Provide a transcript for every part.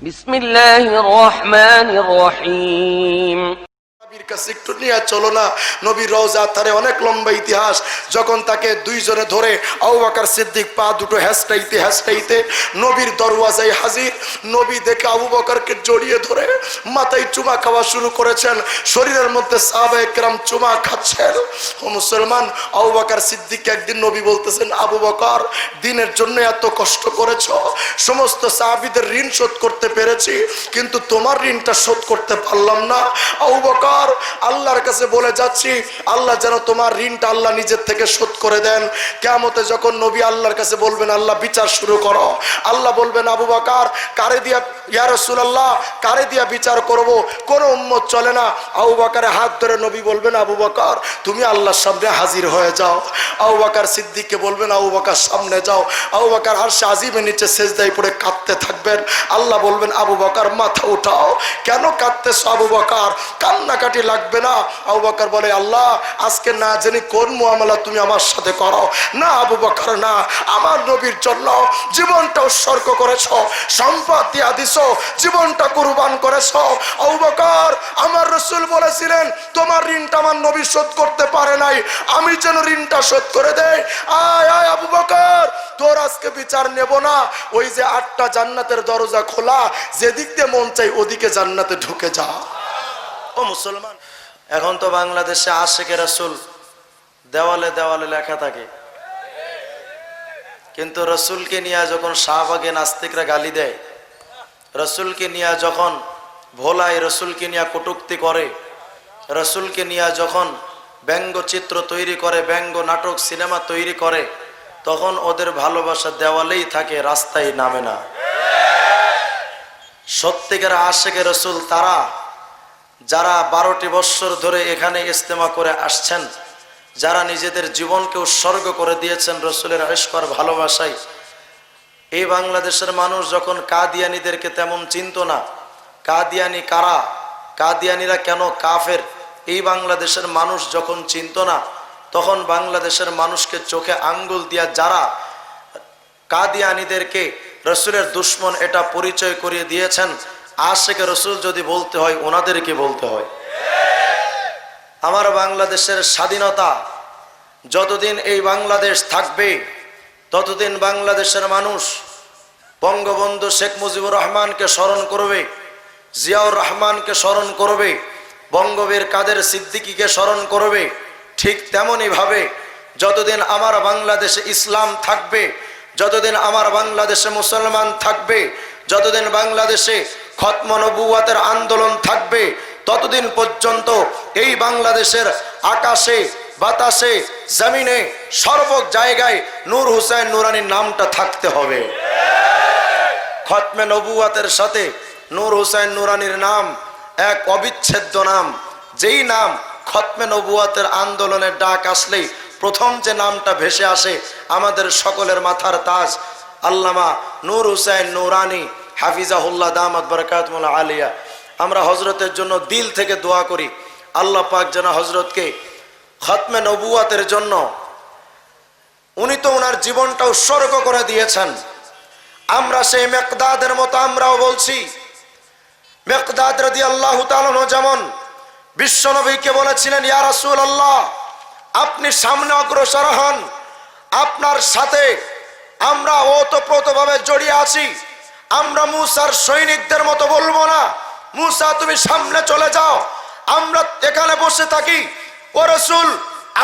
বিসমিল্লাহির রহমানির রহিম। নবীর কাছে একটু নিয়ে চলো না। নবীর রওজা তারে অনেক লম্বা ইতিহাস। যখন তাকে দুইজনে ধরে আবু বকর সিদ্দিক পা দুটো হ্যাসটাইতে নবীর দরওয়াজায় হাজির। নবী দেখে আবু বকরকে জড়িয়ে ধরে মাথায় চুমা খাওয়া শুরু করেছেন। শরীরের মধ্যে সাহাবায়ে কেরাম চুমা খাচ্ছেন। ও মুসলমান, আবু বকর সিদ্দিক একদিন নবী বলতেছেন, আবু বকর দিনের জন্য এত কষ্ট করেছ, সমস্ত সাহাবীদের ঋণ শোধ করতে পেরেছি, কিন্তু তোমার ঋণটা শোধ করতে পারলাম না। আবু বকর, আল্লাহর কাছে বলে যাচ্ছি, আল্লাহ যেন তোমার ঋণটা আল্লাহ নিজের থেকে শোধ করে দেন। কিয়ামতে যখন নবী আল্লাহর কাছে বলবেন, আল্লাহ বিচার শুরু করো, আল্লাহ বলবেন, আবু বকর কারে দিয়া, ইয়া রাসূলুল্লাহ কারে দিয়া বিচার করব? কোন উম্মত চলে না। আবু বকরের হাত ধরে নবী বলবেন, আবু বকর তুমি আল্লাহর সামনে হাজির হয়ে যাও। আবু বকর সিদ্দিককে বলবেন, আবু বকর সামনে যাও। আবু বকর আরশে আজিমের নিচে সিজদায় পড়ে কাঁদতে থাকবেন। আল্লাহ বলবেন, আবু বকর মাথা উঠাও, কেন কাঁদতেছো আবু বকর? কান্নাকাটি লাগবে না। আবু বকর বলে, আল্লাহ আজকে না জানি কোন মুআমালা তুমি আমার সাথে করো। না আবু বকর না, আমার নবীর জন্য জীবনটা উৎসর্গ করেছো, সম্পদ দিয়া দিছো, জীবনটা কুরবান করেছো। আবু বকর, আমার রাসূল বলেছিলেন তোমার ঋণটা আমার নবী শোধ করতে পারে নাই, আমি যেন ঋণটা শোধ করে দেই। আয় আয় আবু বকর, তোর আজকে বিচার নেব না। ওই যে 8টা জান্নাতের দরজা খোলা, যেদিক দিয়ে মন চাই ওদিকে জান্নাতে ঢুকে যা। ও মুসলমান, এখন তো বাংলাদেশে আশিকে রাসূল দেওয়ালে দেওয়ালে লেখা থাকে, কিন্তু রসুলকে নিয়ে যখন শাহবাগে নাস্তিকরা গালি দেয়, রসুলকে নিয়ে যখন ভোলায়, রসুলকে নিয়ে কটূক্তি করে, রসুলকে নিয়ে যখন ব্যঙ্গচিত্র তৈরি করে, ব্যঙ্গ নাটক সিনেমা তৈরি করে, তখন ওদের ভালোবাসা দেওয়ালেই থাকে, রাস্তায় নামে না। সত্যিকার আশিকে রসুল তারা যারা 12টি বৎসর ধরে এখানে ইজতেমা করে আসছেন, যারা নিজেদের জীবনকে উৎসর্গ করে দিয়েছেন রসুলের ইশকের ভালোবাসায়। এই বাংলাদেশের মানুষ যখন কাদিয়ানীদেরকে তেমন চিনত না, কাদিয়ানী কারা, কাদিয়ানীরা কেন কাফের, এই বাংলাদেশের মানুষ যখন চিনত না, তখন বাংলাদেশের মানুষকে চোখে আঙ্গুল দিয়া যারা কাদিয়ানীদেরকে রসুলের দুশ্মন এটা পরিচয় করিয়ে দিয়েছেন, আশিকে রসুল যদি বলতে হয় ওনাদেরকে বলতে হয়। আমার বাংলাদেশের স্বাধীনতা যতদিন এই বাংলাদেশ থাকবে, ততদিন বাংলাদেশের মানুষ বঙ্গবন্ধু শেখ মুজিবুর রহমানকে স্মরণ করবে, জিয়াউর রহমানকে স্মরণ করবে, বঙ্গবীর কাদের সিদ্দিকীকে স্মরণ করবে। ঠিক তেমনি ভাবে যতদিন আমার বাংলাদেশে ইসলাম থাকবে, যতদিন আমার বাংলাদেশে মুসলমান থাকবে, যতদিন বাংলাদেশে খতম নবুওয়াতের আন্দোলন থাকবে, ততদিন পর্যন্ত এই বাংলাদেশের আকাশে বাতাসে জমিনে সর্ব জায়গায় নূর হুসাইন নুরানির নামটা থাকতে হবে। খতমে নবুওয়াতের সাথে নূর হুসাইন নুরানির নাম এক অবিচ্ছেদ্য নাম। যেই নাম খতমে নবুওয়াতের আন্দোলনের ডাক আসলেই প্রথম যে নামটা ভেসে আসে আমাদের সকলের মাথার তাজ আল্লামা নূর হুসাইন নুরানি হাফিজাহুল্লাহ দামাত বারাকাতুল আলিয়া। আমরা হজরতের জন্য দিল থেকে দোয়া করি, আল্লাহ পাক যেন হজরতকে খতমে নবুওয়াতের জন্য, উনি তো ওনার জীবনটা উৎসর্গ করে দিয়েছেন। আমরা সেই মিকদাদের মতো আমরাও বলছি, মিকদাদ রাদিয়াল্লাহু তাআলা যেমন বিশ্বনবীকে বলেছিলেন, ইয়া রাসূলুল্লাহ আপনি সামনে অগ্রসর হন, আপনার সাথে আমরা ওতপ্রোতভাবে জড়িয়ে আছি। আমরা মুসার সৈনিকদের মতো বলবো না, মুসা তুমি সামনে চলে যাও, আমরা এখানে বসে থাকি। ও রাসূল,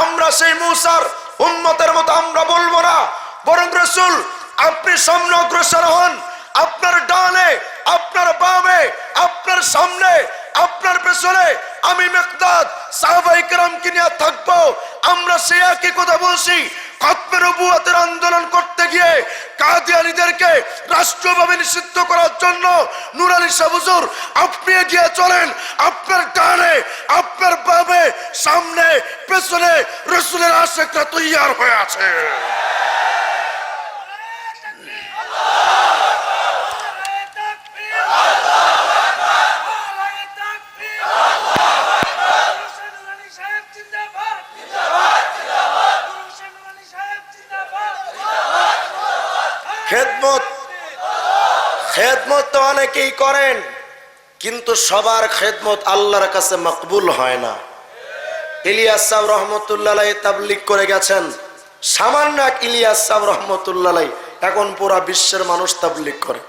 আমরা সেই মুসার উম্মতের মতো আমরা বলবো না, বরং রাসূল আপনি সামনে অগ্রসর হন। আপনার ডানে, আপনার বামে, আপনার সামনে, আপনার পেছনে আমি মিকদাদ সাহাবায়ে কেরামকে নিয়ে থাকবো। আমরা সেই একই কথা বলছি। খতমে নবুওয়াতের আন্দোলন করতে গিয়ে কাদিয়ানীদেরকে রাষ্ট্রীয়ভাবে নিষিদ্ধ করার জন্য নুরানি শাহ হুজুর আপনি এগিয়ে চলেন। আপনার ডানে, আপনার বামে, সামনে, পেছনে রাসূলের আশিকরা তৈয়ার হয়ে আছে। খেদমত তো অনেকেই করেন, কিন্তু সবার খেদমত আল্লাহর কাছে মকবুল হয় না। ইলিয়াস সাহেব রহমতুল্লাহ আলাইহি তাবলীগ করে গেছেন, সামান্য এক ইলিয়াস সাহেব রহমতুল্লাহ আলাইহি এখন পুরা বিশ্বের মানুষ তাবলীগ করে।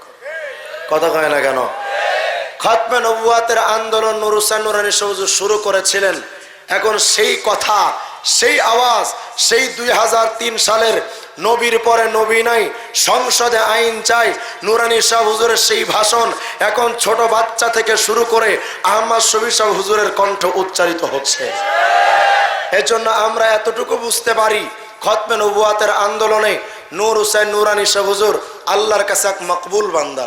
কথা কয় না কেন? খতমে নবুয়াতের আন্দোলন নূর হোসেন নুরানী হুজুর শুরু করেছিলেন। এখন সেই কথা, সেই আওয়াজ, সেই 2003 সালের নবীর পরে নবী নাই, সংসদে আইন চাই, নুরানী শাহ হুজুরের সেই ভাষণ এখন ছোট বাচ্চা থেকে শুরু করে আহমদ শফি শাহ হুজুরের কণ্ঠ উচ্চারিত হচ্ছে। এজন্য আমরা এতটুকু বুঝতে পারি, খতমে নবুয়াতের আন্দোলনে নূর হোসেন নুরানী শাহ হুজুর আল্লাহর কাছে এক মকবুল বান্দা।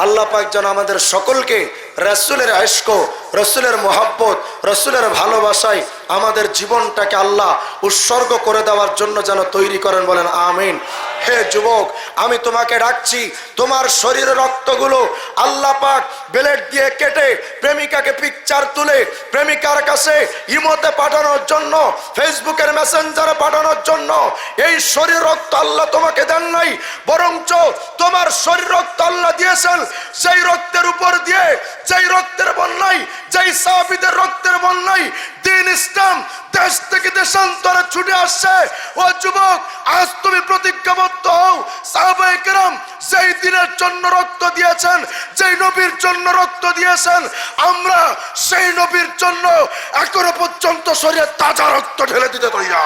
আল্লাহ পাক যেন আমাদের সকলকে রাসূলের ইশক, রাসূলের মোহাব্বত, রাসূলের ভালোবাসায় আমাদের জীবনটাকে আল্লাহ উৎসর্গ করে দেওয়ার জন্য যেন তৈরি করেন, বলেন আমিন। হে যুবক, আমি তোমাকে ডাকছি, তোমার শরীরের রক্তগুলো আল্লাহ পাক ব্লেড দিয়ে কেটে প্রেমিকাকে পিকচার তুলে প্রেমিকার কাছে ইমোতে পাঠানোর জন্য, ফেসবুকের মেসেঞ্জারে পাঠানোর জন্য এই শরীর রক্ত আল্লাহ তোমাকে দেন নাই, বরঞ্চ তোমার শরীর রক্ত আল্লাহ দিয়েছেন সেই রক্তের উপর দিয়ে, যেই রক্তের বন্যায়, যেই সাহাবীদের রক্তের বন্যায় দ্বীন ইসলাম দেশ থেকে দেশান্তরে ছুটে আসছে। ও যুবক, আজ তুমি প্রতিজ্ঞাবদ্ধ হও, সাহাবায়ে কেরাম যেই দিনের জন্য রক্ত দিয়েছেন, যেই নবীর জন্য রক্ত দিয়েছেন, আমরা সেই নবীর জন্য এখনো পর্যন্ত শরীরে তাজা রক্ত ঢেলে দিতে তৈরি।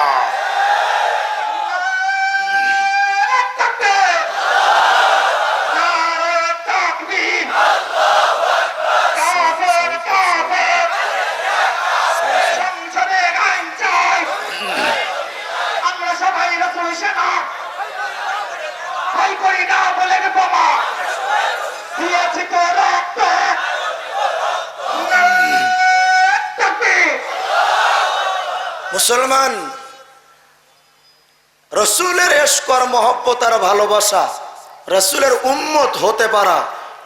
মুসলমান, রসুলের ইশক আর মহব্বত আর ভালোবাসা, রসুলের উম্মত হতে পারা,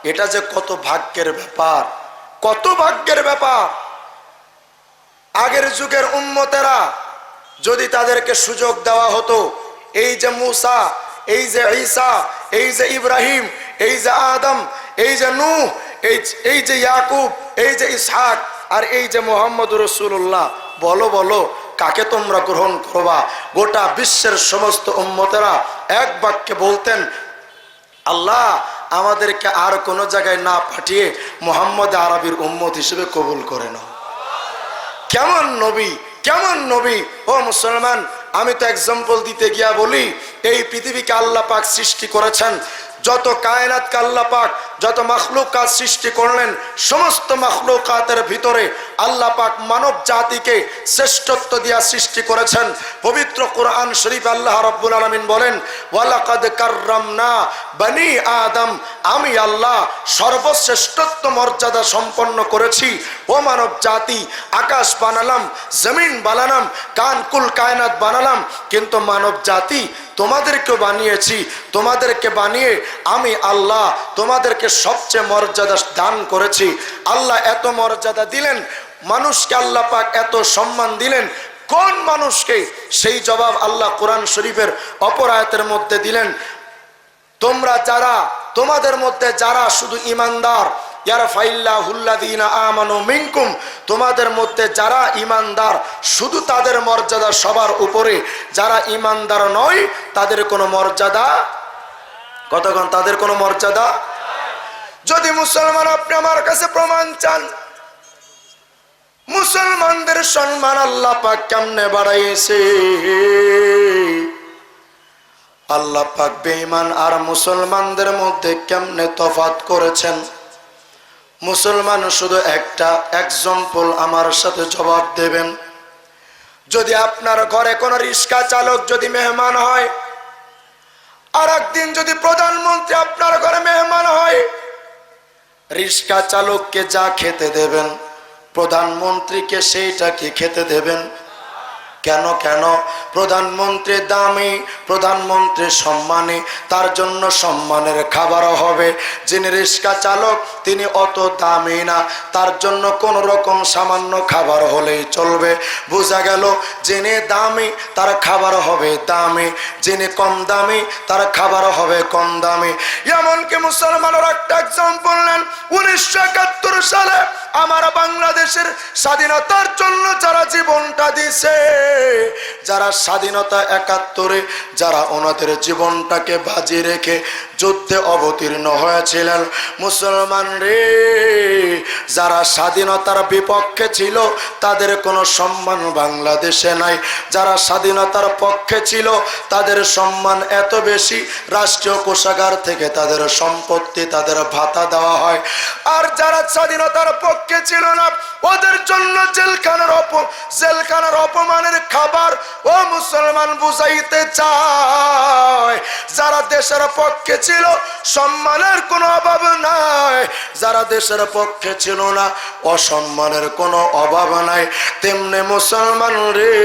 এটা যে কত ভাগ্যের ব্যাপার, কত ভাগ্যের ব্যাপার। আগের যুগের উম্মতেরা যদি তাদেরকে সুযোগ দেওয়া হতো, এই যে মুসা, এই যে ঈসা, এই যে ইব্রাহিম, এই যে আদম, এই যে নূহ, এই যে ইয়াকুব, এই যে ইসহাক, আর এই যে মুহাম্মদ রাসূলুল্লাহ, বলো বলো কাকে তোমরা গ্রহণ করবা? গোটা বিশ্বের সমস্ত উম্মতেরা এক বাক্যে বলতেন, আল্লাহ আমাদেরকে আর কোনো জায়গায় না পাঠিয়ে মুহাম্মদ আরবির উম্মত হিসেবে কবুল করে নাও। কেমন নবী, কেমন নবী! ও মুসলমান, আমি তো এক্সাম্পল দিতে গিয়া বলি, এই পৃথিবীকে আল্লাহ পাক সৃষ্টি করেছেন, যত কায়নাতকে আল্লাহ পাক যত মাখলুকাত সৃষ্টি করলেন, সমস্ত মাখলুকাতের ভিতরে আল্লাহ পাক মানব জাতিকে শ্রেষ্ঠত্ব দিয়া সৃষ্টি করেছেন। পবিত্র কোরআন শরীফ আল্লাহ রাব্বুল আলামিন বলেন, ওয়ালাকাদ কাররামনা বনি আদম, আমি আল্লাহ সর্বশ্রেষ্ঠত্ব মর্যাদা সম্পন্ন করেছি ও মানব জাতি। আকাশ বানালাম, জমিন বানালাম, কানকুল কায়নাত বানালাম, কিন্তু মানব জাতি তোমাদেরকেও বানিয়েছি। তোমাদেরকে বানিয়ে আমি আল্লাহ তোমাদেরকে সবচেয়ে মর্যাদা দান করেছি। আল্লাহ এত মর্যাদা দিলেন, মানুষকে আল্লাহ পাক এত সম্মান দিলেন, কোন মানুষকে? সেই জবাব আল্লাহ কোরআন শরীফের অপর আয়াতের মধ্যে দিলেন, তোমরা যারা, তোমাদের মধ্যে যারা শুধু ঈমানদার, ইয়ারফাইল্লাহুল্লাযীনা আমানু মিনকুম, তোমাদের মধ্যে যারা ঈমানদার শুধু তাদের মর্যাদা সবার উপরে, যারা ঈমানদার নয় তাদের কোনো মর্যাদা, কতক্ষণ তাদের কোনো মর্যাদা। যদি মুসলমান আপনি আমার কাছে প্রমাণ চান, মুসলমানদের সম্মান আল্লাহ পাক কেমনে বাড়াইছে, আল্লাহ পাক বেঈমান আর মুসলমানদের মধ্যে কেমনে তফাৎ করেছেন, মুসলমান শুধু একটা এক্সাম্পল আমার সাথে জবাব দেবেন। যদি আপনার ঘরে কোন রিক্সা চালক যদি মেহমান হয়, আর একদিন যদি প্রধানমন্ত্রী আপনার ঘরে মেহমান হয়, রিক্সা চালককে যা খেতে দেবেন প্রধানমন্ত্রীকে সেইটা কি খেতে দেবেন? কেন কেন? প্রধানমন্ত্রী দামি, প্রধানমন্ত্রী সম্মানী, তার জন্য সম্মানের খাবার হবে। যিনি রিক্সা চালক তিনি অত দামি না, তার জন্য কোন রকম সামান্য খাবার হলেই চলবে। বোঝা গেল যিনি দামি তার খাবার হবে দামি, যিনি কম দামি তার খাবার হবে কম দামি। এমনকি মুসলমানের একটা এক্সাম্পল নেন, 1971 সালে আমার বাংলাদেশের স্বাধীনতার জন্য যারা জীবনটা দিছে, যারা স্বাধীনতা 71-এ যারা ওনাদের জীবনটাকে বাজি রেখে যুদ্ধে অবতীর্ণ হয়েছিলেন, মুসলমান রে, যারা স্বাধীনতার বিপক্ষে ছিল তাদের কোনো সম্মান বাংলাদেশে নাই। যারা স্বাধীনতার পক্ষে ছিল তাদের সম্মান এত বেশি, রাষ্ট্রীয় কোষাগার থেকে তাদের সম্পত্তি তাদের ভাতা দেওয়া হয়। আর যারা স্বাধীনতার পক্ষে ছিল না ওদের জন্য জেলখানার অপমানের খাবার। ও মুসলমান, বুঝাইতে চায় যারা দেশের পক্ষে ছিল সম্মানের কোনো অভাব নাই, যারা দেশের পক্ষে ছিল না অসম্মানের কোনো অভাব নাই। তেমনি মুসলমান রে,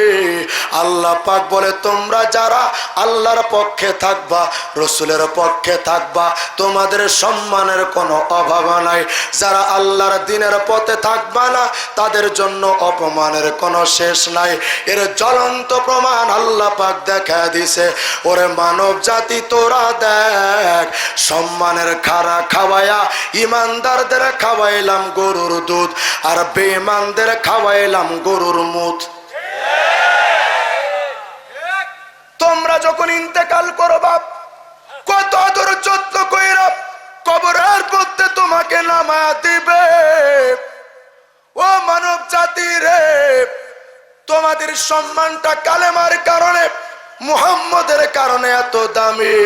আল্লাহ পাক বলে তোমরা যারা আল্লাহর পক্ষে থাকবা, রসুলের পক্ষে থাকবা, তোমাদের সম্মানের কোনো অভাব নাই। যারা আল্লাহর দ্বীনের পথে থাকবা না তাদের জন্য অপমানের কোনো শেষ নাই। এর জ্বলন্ত প্রমাণ আল্লাহ পাক দেখা দিছে। ওরে মানব জাতি তোরা দেখ, সম্মানের খারা খাওয়ায়া ইমানদারদের খাওয়াইলাম গরুর দুধ, আর বেঈমানদের খাওয়াইলাম গরুর মুত। তোমরা যখন ইন্তেকাল করবা কত আদর যত্ন কইরা কবরের মধ্যে তোমাকে নামা দিবে। ও মানব জাতি রে, তোমাদের সম্মানটা কালেমার কারণে, মুহাম্মদের কারণে এত দামি,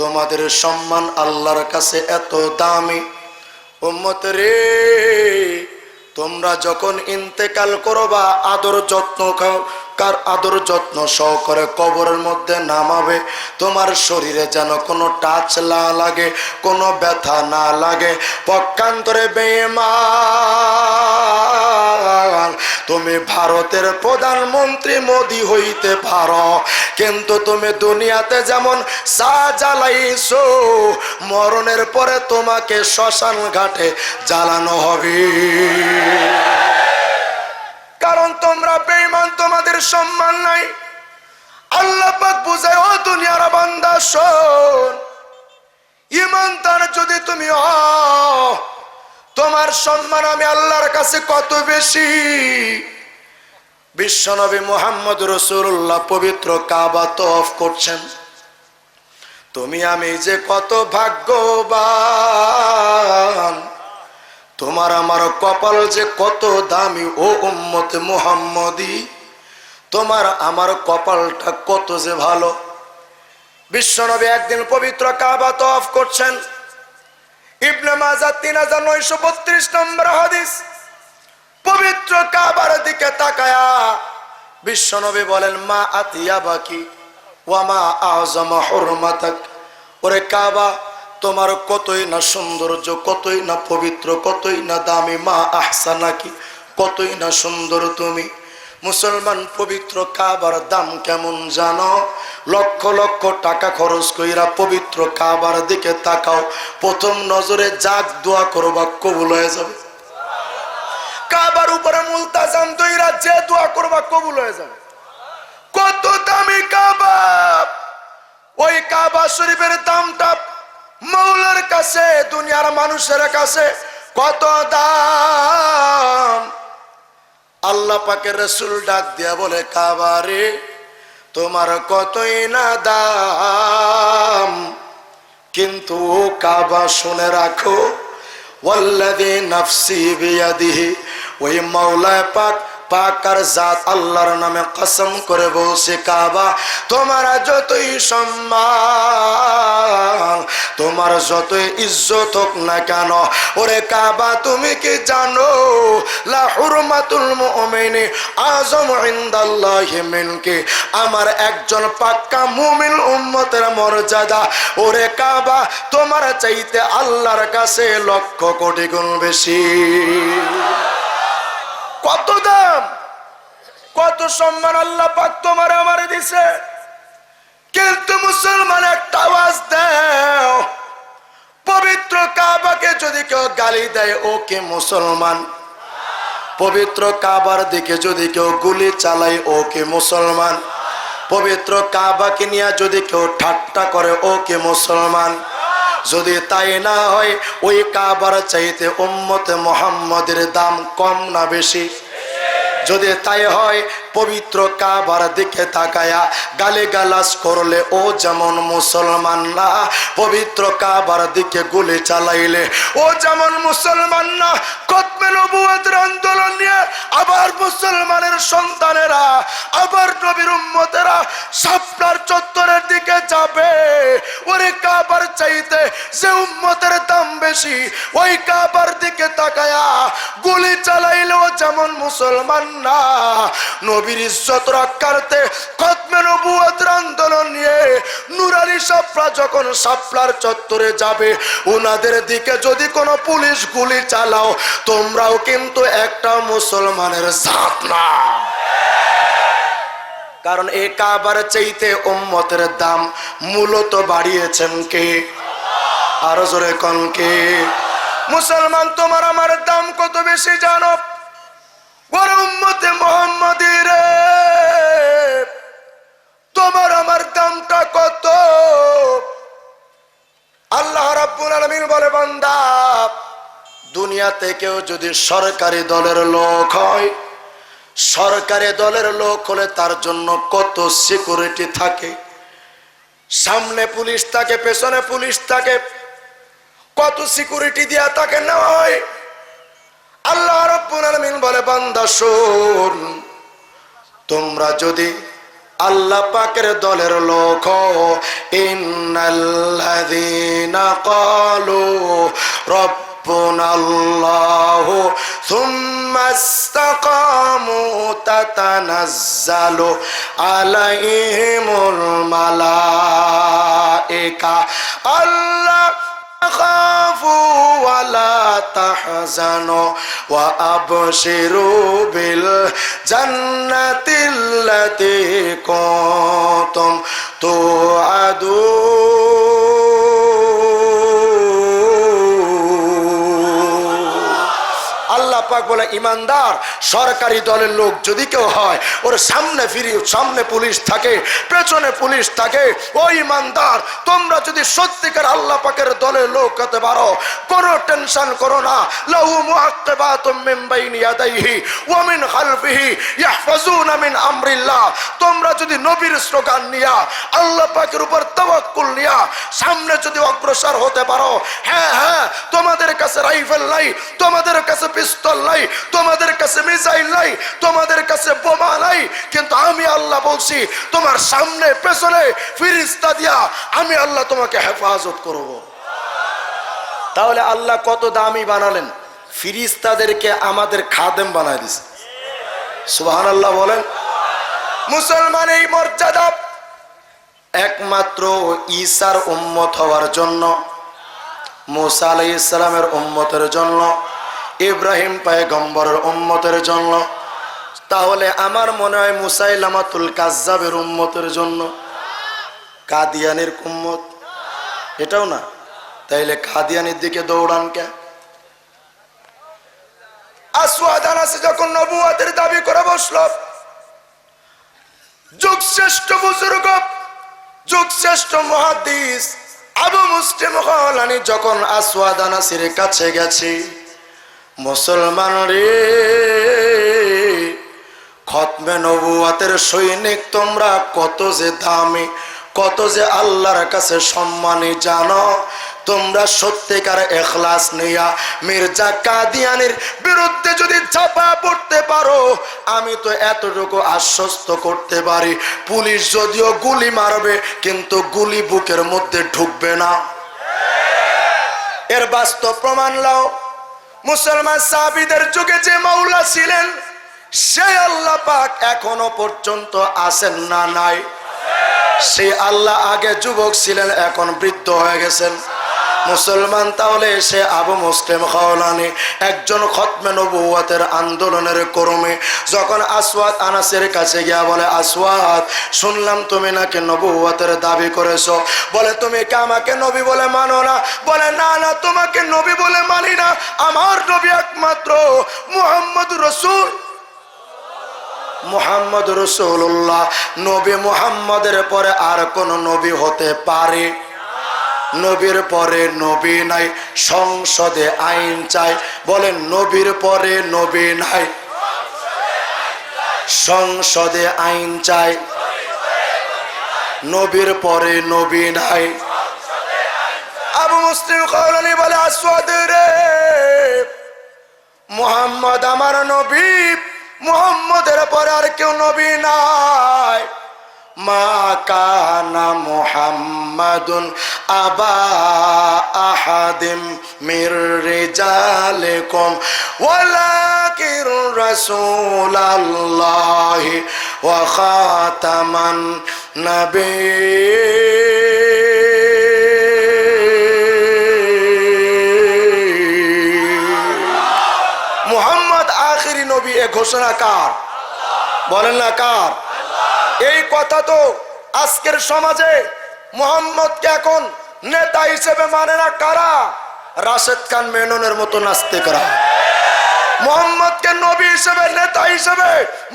তোমাদের সম্মান আল্লাহর কাছে এত দামি। উম্মত রে, তোমরা যখন ইন্তেকাল করবা আদর যত্ন সহকারে কবরের মধ্যে নামাবে। তোমার শরীরে যেন কোনো টাচ না লাগে, কোনো ব্যথা না লাগে। পক্ষান্তরে বেঈমান, তুমি ভারতের প্রধানমন্ত্রী মোদি হইতে পারো, কিন্তু তুমি দুনিয়াতে যেমন চা জ্বালাইছো, মরণের পরে তোমাকে শ্মশান ঘাটে জ্বালানো হবে। কারণ তোমরা বেঈমান, তোমাদের সম্মান নাই। আল্লাহ পাক বুঝায়, ও দুনিয়ার বান্দা শোন, ঈমানদার যদি তুমি হও, তোমার সম্মান আমি আল্লাহর কাছে কত বেশি। বিশ্বনবী মুহাম্মদ রাসূলুল্লাহ পবিত্র কাবা তওয়াফ করছেন। তুমি আমি যে কত ভাগ্যবান, তোমার আমার কপাল যে কত দামি। ও উম্মত মুহাম্মদী, তোমার আমার কপালটা কত যে ভালো। বিশ্বনবী একদিন পবিত্র কাবা তওয়াফ করছেন। ইবনে মাজাহ 3932 নম্বর হাদিস। পবিত্র কাবার দিকে তাকায়া বিশ্বনবী বলেন, মা আতিয়াবাকি ওয়া মা আযমা হুরমাতাক। ওরে কাবা, তোমার কতই না সৌন্দর্য, কতই না পবিত্র, কতই না দামি। মা আহসানাকি, কতই না সুন্দর তুমি। মুসলমান, পবিত্র কাবার দাম কেমন জানো? লক্ষ লক্ষ টাকা খরচ কইরা পবিত্র কাবার দিকে তাকাও, প্রথম নজরে যাক দোয়া করবা কবুল হয়ে যাবে। কাবার উপরে মুলতাজাম দইরা যে দোয়া করবা কবুল হয়ে যাবে। কত দামি কাবা! ওই কাবা শরীফের দামটা মৌলার কাছে, দুনিয়ার মানুষের কাছে কত দাম। আল্লাহ পাকের রাসূল ডাক দিয়া বলে, কাবারে তোমার কতই না দাম, কিন্তু কাবা শুনে রাখো, ওয়াল্লাযী নাফসি বিয়াদিহি, ওই মাওলা পাক পাকার জাত আল্লাহর নামে কসম করে বলছে, কাবা তোমার যতই সম্মান, তোমার যতই ইজ্জত হোক না কেন, ওরে কাবা তুমি কি জানো, লা হুরমাতুল মুমিনি আযম ইনদাল্লাহি মিনকি, আমার একজন পাক্কা মুমিন উম্মতের মর্যাদা ওরে কাবা তোমার চাইতে আল্লাহর কাছে লক্ষ কোটি গুণ বেশি। কত দাম! কত সম্মান আল্লাহ পাক তোমার আমারে দিছে, কিন্তু মুসলমান একটা আওয়াজ দাও, পবিত্র কাবাকে যদি কেউ গালি দেয় ও কে মুসলমান? পবিত্র কাবার দিকে যদি কেউ গুলি চালায় ও কে মুসলমান? পবিত্র কাবাকে নিয়ে যদি কেউ ঠাট্টা করে ও কে মুসলমান? যদি তাই না হয় ওই কাবার চাইতে উম্মতে মুহাম্মাদের দাম কম না বেশি? যদি তাই হয় পবিত্র কাবার দিকে তাকায়া গালিগালাজ করলে ও যেমন মুসলমান না, পবিত্র কাবার দিকে গুলি চালাইলে ও যেমন মুসলমান না। খতমে নবুয়তের আন্দোলন নিয়ে আবার মুসলমানের সন্তানেরা, আবার নবীর উম্মতেরা শাপলার চত্বরের দিকে যাবে। ওরে কাবার চাইতে যে উম্মতের দাম বেশি, ওই কাবার দিকে তাকায়া গুলি চালাইলেও যেমন মুসলমান না। নবীর ইজ্জত রক্ষার্থে খতমে নবুয়তের আন্দোলন নিয়ে নুরানি শাপলা যখন শাপলার চত্বরে যাবে, ওনাদের দিকে যদি কোনো পুলিশ গুলি চালাও, তোমরাও কিন্তু একটা মুসলমানের জাত না। কারণ এই কাবার চাইতে উম্মতের দাম মূলত বাড়িয়েছেন কে? আরো জোরে কোন কে? মুসলমান তোমার আমার দাম কত বেশি জানো? বড় উম্মতে মুহাম্মাদির, তোমার আমার দামটা কত? আল্লাহ রাব্বুল আলামিন বলে, বান্দা দুনিয়াতে কেউ যদি সরকারি দলের লোক হয়, সরকারি দলের লোক হলে তার জন্য কত সিকিউরিটি থাকে, সামনে পুলিশ থাকে, পেছনে পুলিশ থাকে, কত সিকিউরিটি দিয়া তাকে নেওয়া হয়। আল্লাহ রাব্বুল আলামিন বলে, বান্দা শোন, তোমরা যদি আল্লাহ পাকের দলের লোক, ইন্নাল্লাযীনা ক্বালু রাব্বুনাল্লাহু সুম্মা ইসতাকামু তাতানাজ্জালু আলাইহিমুল মালায়েকা আল্লাহ খাফু ওয়ালা তাহজানু ওয়া আবশিরু বিল জান্নাতিল্লাতী কুনতুম তুআদুন। আল্লাহ পাক বলে, ইমানদার সরকারি দলের লোক যদি কেউ হয়, ওর সামনে পুলিশ থাকে, পেছনে পুলিশ থাকে, ও ইমানদার তোমরা যদি সত্যিকার আল্লাহ পাকের দলের লোক হতে পারো, কোনো টেনশন করো না। লাহু মুআক্কিবাতুম মিন বাইনি ইয়াদাইহি ওয়া মিন খালফিহি ইয়াহফাজুনা মিন আমরিল্লাহ। তোমরা যদি নবীর স্লোগান নিয়া, আল্লাহ পাকের উপর তাওয়াক্কুল নিয়া সামনে যদি অগ্রসর হতে পারো, হ্যাঁ হ্যাঁ, তোমাদের কাছে রাইফেল নাই, তোমাদের কাছে পিস্তল নাই, তোমাদের কাছে মিসাইল নাই, তোমাদের কাছে বোমা নাই, কিন্তু আমি আল্লাহ বলছি তোমার সামনে পেছনে ফেরেশতা দিয়া আমি আল্লাহ তোমাকে হেফাজত করব। তাহলে আল্লাহ কত দামি বানালেন, ফেরেশতাদেরকে আমাদের খাদেম বানায় দিয়েছে। সুবহানাল্লাহ বলেন। মুসলমান এই মর্যাদা একমাত্র ঈসার উম্মত হওয়ার জন্য, মুসা আলাইহিস সালামের উম্মতের জন্য, ইব্রাহিম পয়গম্বরের উম্মতের জন্য। তাহলে আমার মনে হয় মুসাইলামাতুল কাজ্জাবের উম্মতের জন্য, কাদিয়ানির উম্মত এটাও না। তাইলে কাদিয়ানির দিকে দৌড়ান কে? আসওয়াদ আনাসি যখন নবুয়তের দাবি করে বসল, যুগশ্রেষ্ঠ বুজুর্গ, যুগশ্রেষ্ঠ মুহাদ্দিস আবু মুসলিম খালানি যখন আসওয়াদ আনাসির কাছে গেছে, মুসলমান রে, খতমে নবুয়তের সৈনিক তোমরা কত যে দামি, কত যে আল্লাহর কাছে সম্মানী জানো। তোমরা সত্যিকার ইখলাস নিয়া মির্জা কাদিয়ানির বিরুদ্ধে যদি চাপা পড়তে পারো, আমি তো এতটুকু আশ্বস্ত করতে পারি, পুলিশ যদিও গুলি মারবে কিন্তু গুলি বুকের মধ্যে ঢুকবে না। এর বাস্তব প্রমাণ লাও। মুসলমান সাহাবীদের যুগে যে মাওলা ছিলেন, সে আল্লাহ পাক এখনো পর্যন্ত আছেন না নাই? সে আল্লাহ আগে যুবক ছিলেন, এখন বৃদ্ধ হয়ে গেছেন। মুসলমান। তাহলে সে আবু মুসলিম খাওলানি একজন খতমে নবুয়তের আন্দোলনের কর্মী। যখন আসওয়াদ আনাসের কাছে গিয়া বলে, আসওয়াদ, শুনলাম তুমি নাকি নবুয়তের দাবি করেছো, বলে তুমি কি আমাকে নবী বলে মানো না? বলে না না, তোমাকে নবী বলে মানি না, আমার নবী একমাত্র মুহাম্মদ রাসূল, মুহাম্মদ রাসূলুল্লাহ। নবী মুহাম্মদের পরে আর কোন নবী হতে পারে? নবীর পরে নবী নাই, সংসদে আইন চাই। বলেন নবীর পরে নবী নাই, সংসদে আইন চাই। নবীর পরে নবী নাই। আবু মুসলিম খাওলানি বলে, আসওয়াদ রে, মুহাম্মদ আমার নবী, মুহাম্মদের পরে আর কেউ নবী নাই। মা কানা মুহাম্মাদুন আবা আহাদিম মির রিজালিকুম ওয়ালাকিন রাসূলুল্লাহি ওয়া খাতামান নাবিয়্যিন। মুহাম্মদ আখিরি নবী, এ ঘোষণা কার? বলেন না কার? এই কথা তো আজকের সমাজে মুহাম্মদকে এখন নেতা হিসেবে মানে না কারা? রাশেদ খান মেননের মতো নাস্তিকরা। মুহাম্মদকে নবী হিসেবে, নেতা হিসেবে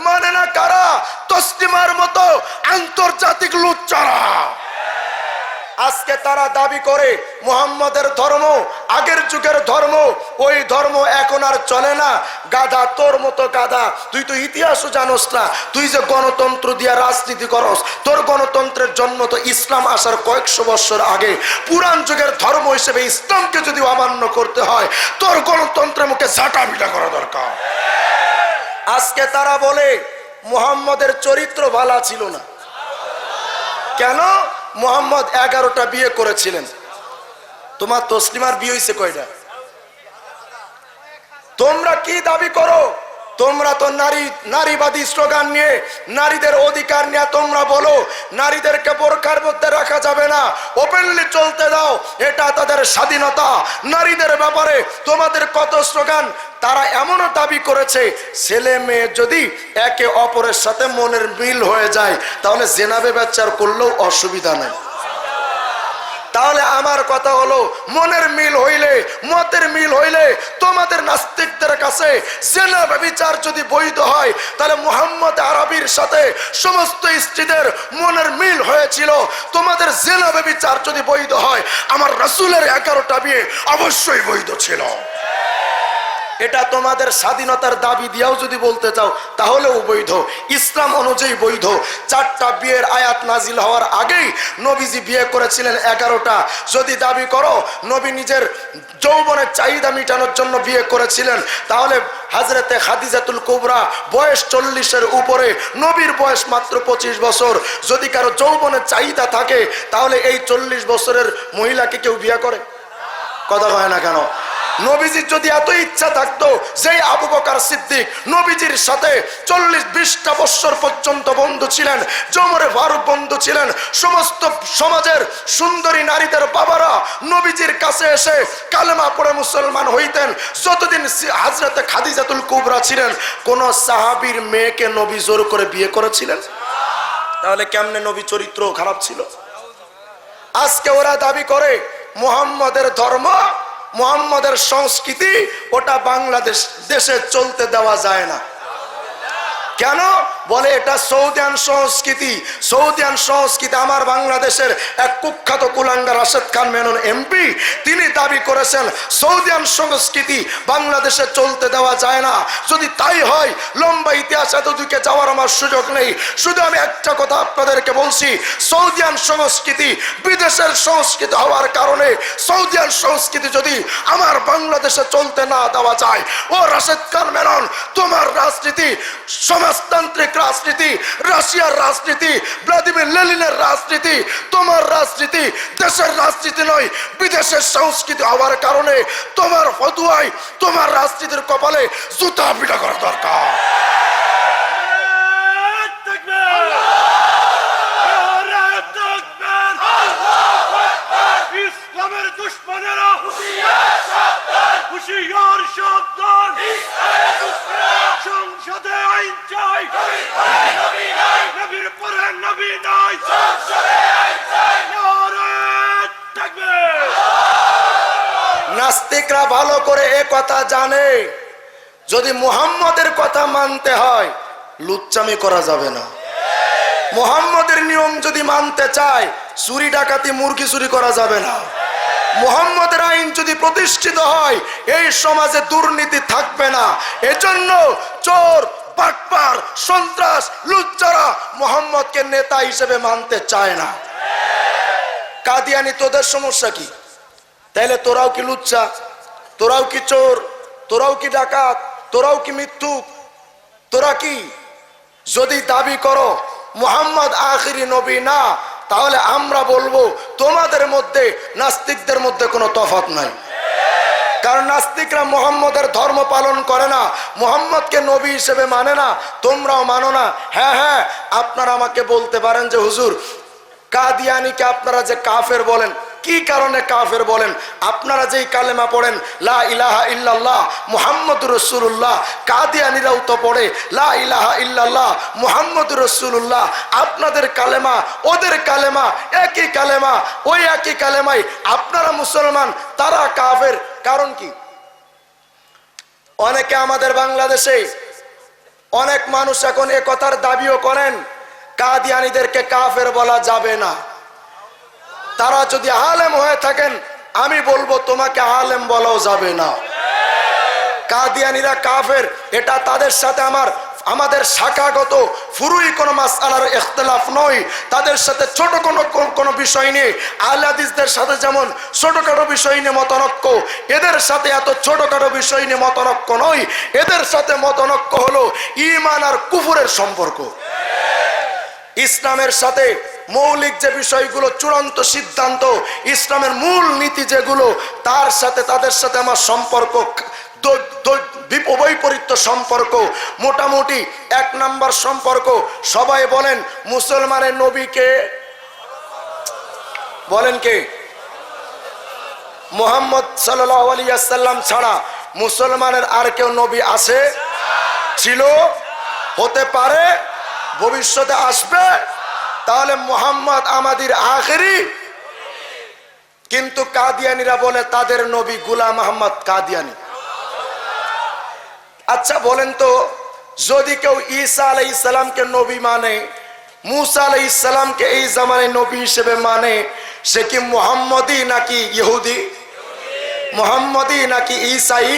মানে না কারা? তসলিমার মতো আন্তর্জাতিক লুচ্চারা। আজকে তারা দাবি করে মুহাম্মদের ধর্ম আগের যুগের ধর্ম, ওই ধর্ম এখন আর চলে না। গাধা, তোর মতো গাধা, তুই তো ইতিহাসও জানোস না। তুই যে গণতন্ত্র দিয়া রাজনীতি করস, তোর গণতন্ত্রের জন্ম তো ইসলাম আসার কয়েকশো বছর আগে। পুরান যুগের ধর্ম হিসেবে ইসলামকে যদি অমান্য করতে হয়, তোর গণতন্ত্রের মুখে ঝাঁটা পিটা করা দরকার। আজকে তারা বলে মুহাম্মদের চরিত্র ভালো ছিল না। কেন? মুহাম্মদ 11টা বিয়ে করেছিলেন। তোমার তসলিমার বিয়ে হয়েছে কয়টা? তোমরা কি দাবি করো? তোমরা তো নারীবাদী স্লোগান নিয়ে, নারীদের অধিকার নিয়ে তোমরা বলো নারীদেরকে বোরখার মধ্যে রাখা যাবে না, ওপেনলি চলতে দাও, এটা তাদের স্বাধীনতা। নারীদের ব্যাপারে তোমাদের কত স্লোগান। তারা এমনও দাবি করেছে ছেলে মেয়ে যদি একে অপরের সাথে মনের মিল হয়ে যায় তাহলে জেনাবে ব্যবচার করলেও অসুবিধা নেই। তাহলে আমার কথা হলো, মনের মিল হইলে, মতের মিল হইলে তোমাদের নাস্তিকদের কাছে জেনা ব্যভিচার যদি বৈধ হয়, তাহলে মুহাম্মদ আরবির সাথে সমস্ত স্ত্রীদের মনের মিল হয়েছিল। তোমাদের জেনা ব্যভিচার যদি বৈধ হয়, আমার রাসূলের 11টা বিয়ে অবশ্যই বৈধ ছিল। এটা তোমাদের স্বাধীনতার দাবি দিয়েও যদি বলতে চাও তাহলেও বৈধ, ইসলাম অনুযায়ী বৈধ। 4টা বিয়ের আয়াত নাজিল হওয়ার আগেই নবীজি বিয়ে করেছিলেন 11টা। যদি দাবি করো নবী নিজের যৌবনের চাহিদা মেটানোর জন্য বিয়ে করেছিলেন, তাহলে হযরতে খাদিজাতুল কুবরা বয়স 40-এর উপরে, নবীর বয়স মাত্র 25 বছর। যদি কারো যৌবনের চাহিদা থাকে তাহলে এই 40 বছরের মহিলাকে কেউ বিয়ে করে? কথা হয় না কেন? নবীজির যদি এত ইচ্ছা থাকতো, যেই আবু বকর সিদ্দিক নবীজির সাথে 40-20টা বছর পর্যন্ত বন্ধু ছিলেন, ওমর ফারুক বন্ধু ছিলেন, সমস্ত সমাজের সুন্দরী নারীদের বাবারা নবীজির কাছে এসে কালেমা পড়ে মুসলমান হইতেন। যতদিন হযরতে খাদিজাতুল কুবরা ছিলেন, কোন সাহাবীর মেয়েকে নবী জোর করে বিয়ে করেছিলেন? তাহলে কেমনে নবী চরিত্র খারাপ ছিল? আজকে ওরা দাবি করে মুহাম্মদের ধর্ম, মুহাম্মদের সংস্কৃতি, ওটা বাংলাদেশ দেশে চলতে দেওয়া যায় না। কেন? বলে এটা সৌদিয়ান সংস্কৃতি। সৌদিয়ান সংস্কৃতি। আমার বাংলাদেশের এক কুখ্যাত কুলাঙ্গার রাশেদ খান মেনন এমপি, তিনি দাবি করেছেন সৌদিয়ান সংস্কৃতি বাংলাদেশে চলতে দেওয়া যায় না। যদি তাই হয়, লম্বা ইতিহাস এতদিকে যাওয়ার আমার সুযোগ নেই। শুধু আমি একটা কথা আপনাদেরকে বলছি, সৌদিয়ান সংস্কৃতি বিদেশের সংস্কৃতি হওয়ার কারণে সৌদিয়ান সংস্কৃতি যদি আমার বাংলাদেশে চলতে না দেওয়া যায়, ও রাশেদ খান মেনন, তোমার রাজনীতি সমাজতান্ত্রিক রাজনীতি, রাশিয়ার রাজনীতি, ভ্লাদিমির লেনিনের রাজনীতি, তোমার রাজনীতি দেশের রাজনীতি নয়, বিদেশের সংস্কৃতি হওয়ার কারণে তোমার ফতুয়ায়, তোমার রাজনীতির কপালে জুতা পিটা করা দরকার। ইসলামের দুশমনেরা নাস্তিকরা ভালো করে এ কথা জানে, যদি মুহাম্মদের কথা মানতে হয় লুচ্চামি করা যাবে না। মুহাম্মদের নিয়ম যদি মানতে চায় চুরি ডাকাতি মুরগি চুরি করা যাবে না। মুহাম্মদের আইন যদি প্রতিষ্ঠিত হয় এই সমাজে দুর্নীতি থাকবে না। এজন্য চোর, বাটপার, সন্ত্রাস, লুচ্চারা মুহাম্মদকে নেতা হিসেবে মানতে চায় না। কাদিয়ানি তোদের সমস্যা কি? তাইলে তোরাও কি লুচ্চা? তোরাও কি চোর? তোরাও কি ডাকাত? তোরাও কি মিথ্যুক? তোরা কি? যদি দাবি করো মুহাম্মদ আখিরি নবী না, তাহলে আমরা বলবো তোমাদের মধ্যে নাস্তিকদের মধ্যে কোনো তফাৎ নাই। কারণ নাস্তিকরা মুহাম্মদের ধর্ম পালন করে না, মুহাম্মদকে নবী হিসেবে মানে না, তোমরাও মানো না। হ্যাঁ হ্যাঁ, আপনারা আমাকে বলতে পারেন যে হুজুর কাদিয়ানিকে আপনারা যে কাফের বলেন, কি কারণে কাফের বলেন? আপনারা যেই কালেমা পড়েন লা ইলাহা ইল্লাল্লাহ মুহাম্মাদুর রাসূলুল্লাহ, কাদিয়ানিরাও তো পড়ে লা ইলাহা ইল্লাল্লাহ মুহাম্মাদুর রাসূলুল্লাহ। আপনাদের কালেমা ওদের কালেমা একই কালেমা, ওই একই কালেমাই আপনারা মুসলমান, তারা কাফের। কারণ কি? অনেকে আমাদের বাংলাদেশে অনেক মানুষ এখন এ কথার দাবিও করেন কাদিয়ানীদেরকে কাফের বলা যাবে না। তারা যদি আলেম হয়ে থাকেন আমি বলবো তোমাকে আলেম বলাও যাবে না। কাদিয়ানীরা কাফের, এটা তাদের সাথে আমাদের শাখাগত ফুরুই কোনো মাসআলার ইখতিলাফ নয়। তাদের সাথে ছোট কোনো বিষয় নিয়ে আহলে হাদিসদের সাথে যেমন ছোটখাটো বিষয় নিয়ে মতনৈক্য, এদের সাথে এত ছোটখাটো বিষয় নিয়ে মতনৈক্য নয়। এদের সাথে মতনৈক্য হলো ঈমান আর কুফরের সম্পর্ক। ইসলামের সাথে মৌলিক যে বিষয়গুলো, চূড়ান্ত সিদ্ধান্ত, ইসলামের মূল নীতি যেগুলো, তার সাথে তাদের সাথে আমার সম্পর্ক বৈপরীত্য সম্পর্ক। মোটামুটি এক নাম্বার সম্পর্ক, সবাই বলেন মুসলমানের নবীকে বলেন কে? মুহাম্মদ সাল্লাল্লাহু আলাইহি ওয়াসাল্লাম ছাড়া মুসলমানের আর কেউ নবী আছে? ছিল, হতে পারে, ভবিষ্যতে আসবে। তাহলে মুহাম্মদ আমাদের আখেরি। কিন্তু কাদিয়ানীরা বলে তাদের নবী গোলাম আহমদ কাদিয়ানী। আচ্ছা বলেন তো, যদি কেউ ঈসা আলাইহিস সালামকে নবী মানে, মুসা আলাইহিস সালামকে এই জামানায় নবী হিসেবে মানে, সে কি মুহাম্মদি নাকি ইহুদি? মুহাম্মদি নাকি ঈসাই?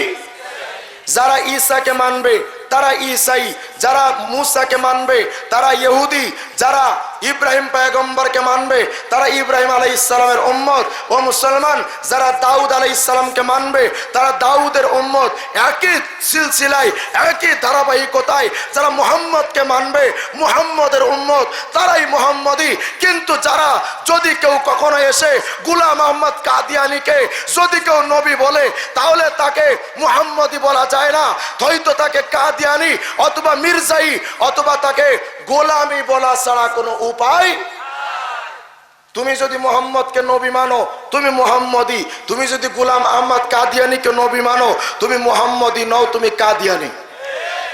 যারা ঈসাকে মানবে তারা ঈসাই, যারা মুসাকে মানবে তারা ইহুদি, যারা ইব্রাহিম পয়গম্বরকে মানবে তারা ইব্রাহিম আলাইহিস সালামের উম্মত। ও মুসলমান, যারা দাউদ আলাইহিস সালামকে মানবে তারা দাউদের উম্মত। একই সিলসিলায়, একই ধারাবাহিকতায় যারা মুহাম্মদকে মানবে, মুহাম্মদের উম্মত, তারাই মুহাম্মদি। কিন্তু যারা, যদি কেউ কখনো এসে গোলাম আহমদ কাদিয়ানীকে যদি কেউ নবী বলে, তাহলে তাকে মুহাম্মদি বলা যায় না, হয়তো তাকে কাদিয়ানী অথবা মির্জাই অথবা তাকে গোলামি বলা ছাড়া কোনো উপায়। তুমি যদি মুহাম্মদকে নবী মানো তুমি মুহাম্মদি, তুমি যদি গোলাম আহমদ কাদিয়ানীকে নবী মানো তুমি মুহাম্মদি নও, তুমি কাদিয়ানী।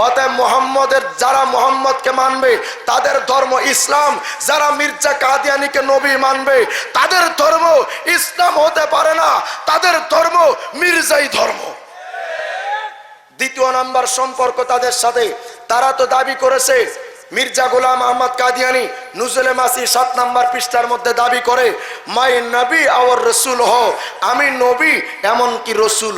অতএব মুহাম্মদের, যারা মুহাম্মদকে মানবে তাদের ধর্ম ইসলাম, যারা মির্জা কাদিয়ানীকে নবী মানবে তাদের ধর্ম ইসলাম হতে পারে না, তাদের ধর্ম মির্জাই ধর্ম। দ্বিতীয় নাম্বার সম্পর্ক তাদের সাথে, তারা তো দাবি করেছে মির্জা গোলাম আহমদ কাদিয়ানী নুজুলে মাসি 7 নাম্বার পৃষ্ঠার মধ্যে দাবি করে মাই নবী আর রসুল হো, আমি নবী এমন কি রসুল।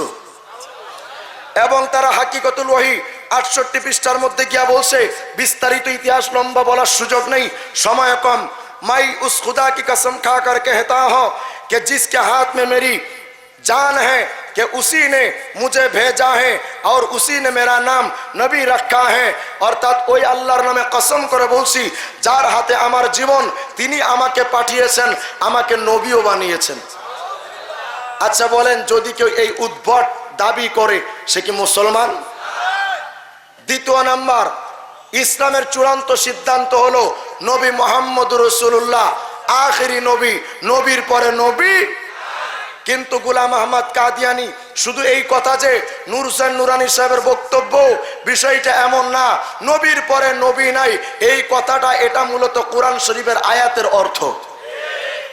এবং তারা হাকিকতুল ওয়াহি 68 পৃষ্ঠার মধ্যে গিয়া বলছে, বিস্তারিত ইতিহাস লম্বা বলার সুযোগ নেই, সময় কম। मैं उस खुदा की कसम खा कर कहता हूँ कि जिसके हाथ में मेरी जान है कि उसी ने मुझे भेजा है और उसी ने मेरा नाम नबी रखा है। অর্থাৎ ওই আল্লাহর নামে কসম করে বলছি, যার হাতে আমার জীবন তিনি আমাকে পাঠিয়েছেন, আমাকে নবীও বানিয়েছেন। আচ্ছা বলেন, যদি কেউ এই উদ্ভট দাবি করে সে কি মুসলমান? দ্বিতীয় নাম্বার, ইসলামের চূড়ান্ত সিদ্ধান্ত হলো নবী মুহাম্মদুর রাসূলুল্লাহ আখেরি নবী, নবীর পরে নবী। কিন্তু গোলাম আহমদ কাদিয়ানী শুধু এই কথা যে নূর হোসেন নুরানী সাহেবের বক্তব্য, বিষয়টা এমন না, নবীর পরে নবী নাই এই কথাটা, এটা মূলত কোরআন শরীফের আয়াতের অর্থ।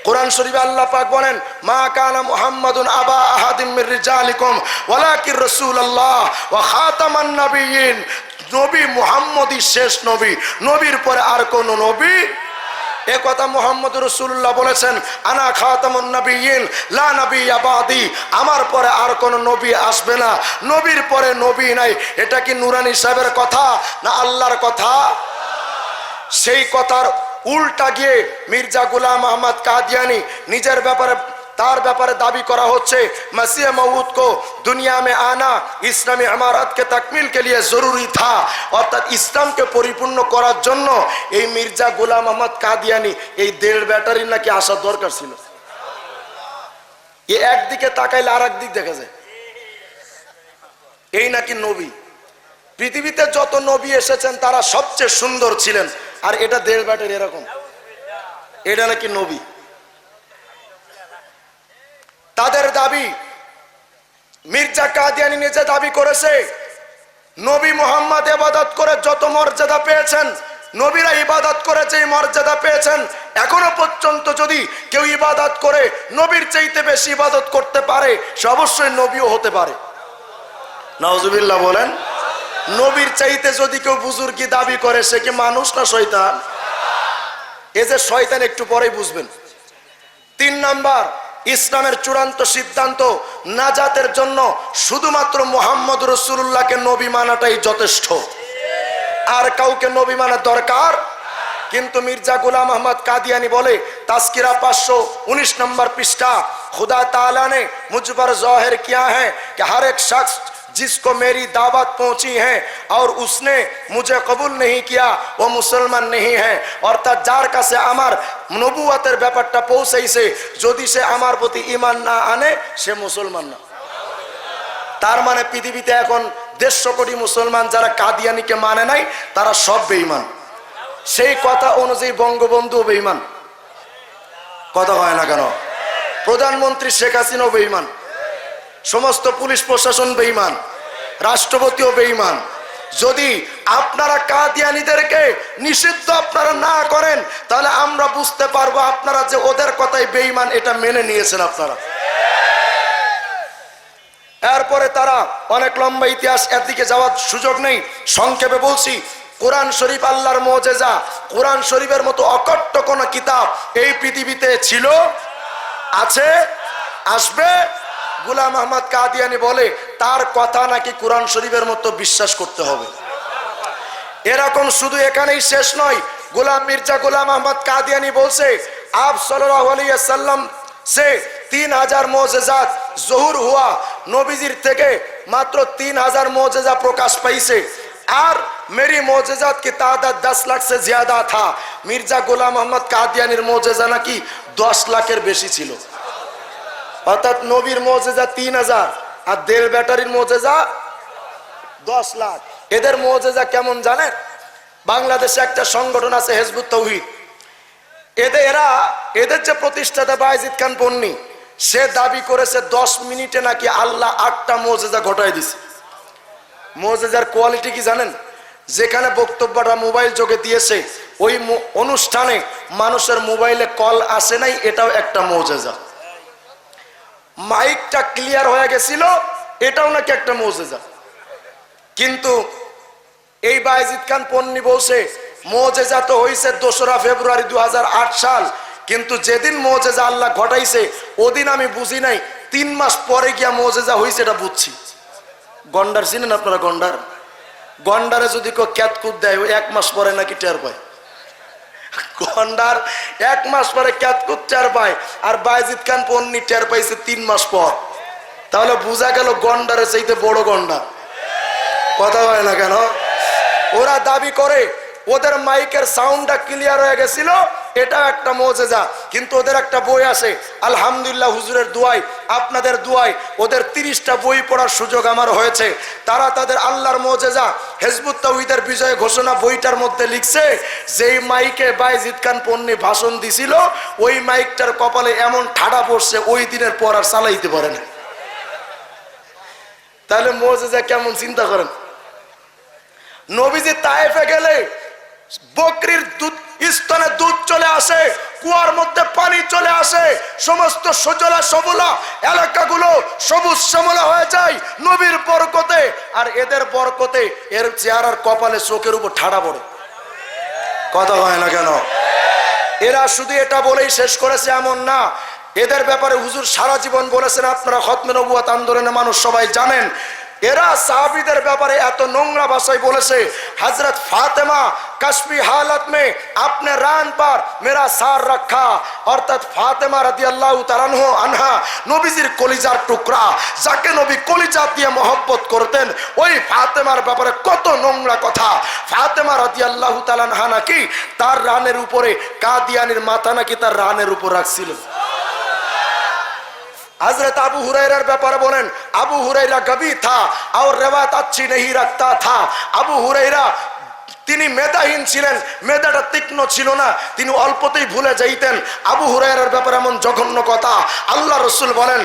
কোরআন শরীফে আল্লাহ পাক বলেন, মা কানা মুহাম্মাদুন আবা আহাদিম মির রিজালিকুম ওয়ালাকির রাসূলুল্লাহ ওয়া খাতামান নাবিয়্যিন। নবী মুহাম্মদই শেষ নবী, নবীর পরে আর কোন নবী। এ কথা মুহাম্মদ রাসূলুল্লাহ বলেছেন, আনা খাতামুন নাবিয়্যিন লা নাবিয়্যা বাদি, আমার পরে আর কোন নবী আসবে না, নবীর পরে নবী নাই। এটা কি নুরানি সাহেবের কথা না আল্লাহর কথা? সেই কথার উল্টা গিয়ে মির্জা গোলাম আহমদ কাদিয়ানি নিজের ব্যাপারে, তার ব্যাপারে দাবি করা হচ্ছে मसीह मऊद को दुनिया में आना इस्लामी इमारत के तकमील के लिए जरूरी था। অর্থাৎ ইসলামকে পরিপূর্ণ করার জন্য এই মির্জা গোলাম আহমদ কাদিয়ানি এই দেড় ব্যাটারি নাকি আসার দরকার ছিল। এই একদিকে তাকাইলে আর একদিক দেখা যায়, এই নাকি নবী। পৃথিবীতে যত নবী এসেছেন তারা সবচেয়ে সুন্দর ছিলেন, আর এটা দেড় ব্যাটারি এরকম, এটা নাকি নবী। তাদের দাবি, মির্জা কাদিয়ানি নিজে দাবি করেছে নবী মুহাম্মদ ইবাদত করে যত মর্যাদা পেয়েছেন, নবীরা ইবাদত করে যে মর্যাদা পেয়েছেন, এখনো পর্যন্ত যদি কেউ ইবাদত করে নবীর চাইতে বেশি ইবাদত করতে পারে সে অবশ্যই নবীও হতে পারে। নাউজুবিল্লাহ বলেন। নবীর চাইতে যদি কেউ বুজুর্গি দাবি করে সে কি মানুষ না শয়তান? এই যে শয়তান একটু পরেই বুঝবেন। 3 নাম্বার, ইসলামের চূড়ান্ত সিদ্ধান্ত নাজাতের জন্য শুধুমাত্র মুহাম্মদ রাসূলুল্লাহকে নবী মানাটাই যথেষ্ট, আর কাউকে নবী মানা দরকার। কিন্তু মির্জা গোলাম আহমদ কাদিয়ানি বলে, তাজকিরা 519 नंबर पृष्ठा, खुदा ताला ने मुझ पर ज़ाहिर किया है कि हर एक शख्स जिसको मेरी दावत पहुंची है और उसने मुझे कबूल नहीं किया वो मुसलमान नहीं है। অর্থাৎ যার কাছে আমার নবুয়তের ব্যাপারটা পৌঁছাইছে, যদি সে আমার প্রতি ঈমান না আনে সে মুসলমান না। তার মানে পৃথিবীতে এখন 150 কোটি মুসলমান যারা কাদিয়ানিকে মানে নাই তারা সব বেঈমান। সেই কথা অনুযায়ী বঙ্গবন্ধু বেঈমান, কথা হয় না কেন? প্রধানমন্ত্রী শেখ হাসিনাও বেঈমান, সমস্ত পুলিশ প্রশাসন বেঈমান, রাষ্ট্রপতিও বেঈমান। যদি আপনারা কাদিয়ানীদেরকে নিষিদ্ধ আপনারা না করেন তাহলে আমরা বুঝতে পারবো আপনারা যে ওদের কথাই বেঈমান এটা মেনে নিয়েছেন আপনারা। এরপরে তারা অনেক লম্বা ইতিহাস, এর দিকে যাওয়ার সুযোগ নেই, সংক্ষেপে বলছি। কোরআন শরীফ আল্লাহর মুজিজা। কোরআন শরীফের মতো অকট্ট কোন কিতাব এই পৃথিবীতে ছিল, আছে, আসবে? গোলাম আহমদ কাদিয়ানি বলে তার কথা নাকি কোরআন শরীফের মতো বিশ্বাস করতে হবে। এরকম শুধু এখানেই শেষ নয়, গোলাম মির্জা গোলাম আহমদ কাদিয়ানি বলছে आप सल्लल्लाहु अलैहि वसल्लम से 3000 मोजेजात ज़हुर हुआ, নবীজির থেকে মাত্র 3000 मोजेजा প্রকাশ পাইছে, আর मेरी मोजेजात की तादाद 10 लाख से ज्यादा था। মির্জা গোলাম আহমদ কাদিয়ানির মোজেজা নাকি 10 লাখের বেশি ছিল। অর্থাৎ নবীর মোজেজা 3000 আর দেড় ব্যাটারির মোজেজা 10 লাখ। এদের মোজেজা কেমন জানেন? বাংলাদেশে একটা সংগঠন আছে হিজবুত তাওহীদ, এদের যে প্রতিষ্ঠাতা বায়েজিদ খান পন্নী, সে দাবি করেছে 10 মিনিটে নাকি আল্লাহ 8টা মোজেজা ঘটায় দিছে। মোজেজার কোয়ালিটি কি জানেন? যেখানে বক্তব্যটা মোবাইল যোগে দিয়েছে ওই অনুষ্ঠানে মানুষের মোবাইলে কল আসে নাই, এটাও একটা মোজেজা। মাইকটা ক্লিয়ার হয়ে গেছিল, এটাও নাকি একটা মোজেজা। কিন্তু এই বায়েজিদ খান পন্নী বলছে মোজেজা তো হইছে 2রা ফেব্রুয়ারি 2008 সাল, কিন্তু যেদিন মোজেজা আল্লাহ ঘটাইছে ওদিন আমি বুঝি নাই, 3 মাস পরে গিয়া মোজেজা হইছে এটা বুঝছি। গন্ডার চিনেন আপনারা? গন্ডার, গন্ডারে যদি কেউ ক্যাতকুত দেয় ওই 1 মাস পরে নাকি টের পায়। গন্ডার 1 মাস পরে ক্যাতকুত টের পায়, আর বায়েজিদ খান পন্নী টের পাইছে 3 মাস পর। তাহলে বোঝা গেল গন্ডারে চাইতে বড় গন্ডার। কথা হয় না কেন? ওরা দাবি করে ওদের মাইকের সাউন্ডটা ক্লিয়ার হয়ে গেছিল, এটা একটা মুজিজা। কিন্তু ওদের একটা বই আছে, আলহামদুলিল্লাহ হুজুরের দোয়ায়, আপনাদের দোয়ায় ওদের 30টা বই পড়ার সুযোগ আমার হয়েছে। তারা তাদের আল্লাহর মুজিজা হিজবুত তাওহীদের বিজয় ঘোষণা বইটার মধ্যে লিখছে, যেই মাইকে বায়েজিদ খান পন্নী ভাষণ দিছিল ওই মাইকটার কপালে এমন ঠাডা পড়ছে ওই দিনের পর আর চালাইতে পারে না। তাহলে মুজিজা কেমন চিন্তা করেন। নবীজি তায়েফে গেলে বকরির দুধ স্তনে দুধ চলে আসে, কুয়ার মধ্যে পানি চলে আসে, সমস্ত সজলা সবলা এলাকাগুলো সবুজ শ্যামলা হয়ে যায় নবীর বরকতে। আর এদের বরকতে এর চেহারার কপালে চোখের উপর ঠাড়া পড়ে। কথা হয় না কেন? এরা শুধু এটা বলেই শেষ করেছে এমন না, এদের ব্যাপারে হুজুর সারা জীবন বলেছেন, আপনারা খতমে নবুয়ত আন্দোলনের মানুষ সবাই জানেন। এরা সাহাবীদের ব্যাপারে এত নোংরা ভাষায় বলেছে, হযরত ফাতেমা কশফি হালত মে আপনে রান পার মেরা সার রাখা, অর্থাৎ ফাতেমা রাদিয়াল্লাহু তাআলা আনহা নবীজির কলিজার টুকরা, যাকে নবী কলিজা দিয়ে মহব্বত করতেন, ওই ফাতেমার ব্যাপারে কত নোংরা কথা। ফাতেমা রাদিয়াল্লাহু তাআলা আনহা নাকি তার রানের উপরে কাদিয়ানির মাথা নাকি তার রানের উপর রাখছিল। हजरत अबू हुरैरा ব্যাপারে বলেন, আবু হুরাইরা গবি থা और रवायत अच्छी नहीं रखता था। আবু হুরাইরা তিনি মেধাহীন ছিলেন, মেধাটা তীক্ষ্ণ ছিল না, তিনি অল্পতেই ভুলে যাইতেন। আবু হুরায়রার ব্যাপারে এমন জঘন্য কথা। আল্লাহ রাসূল বলেন,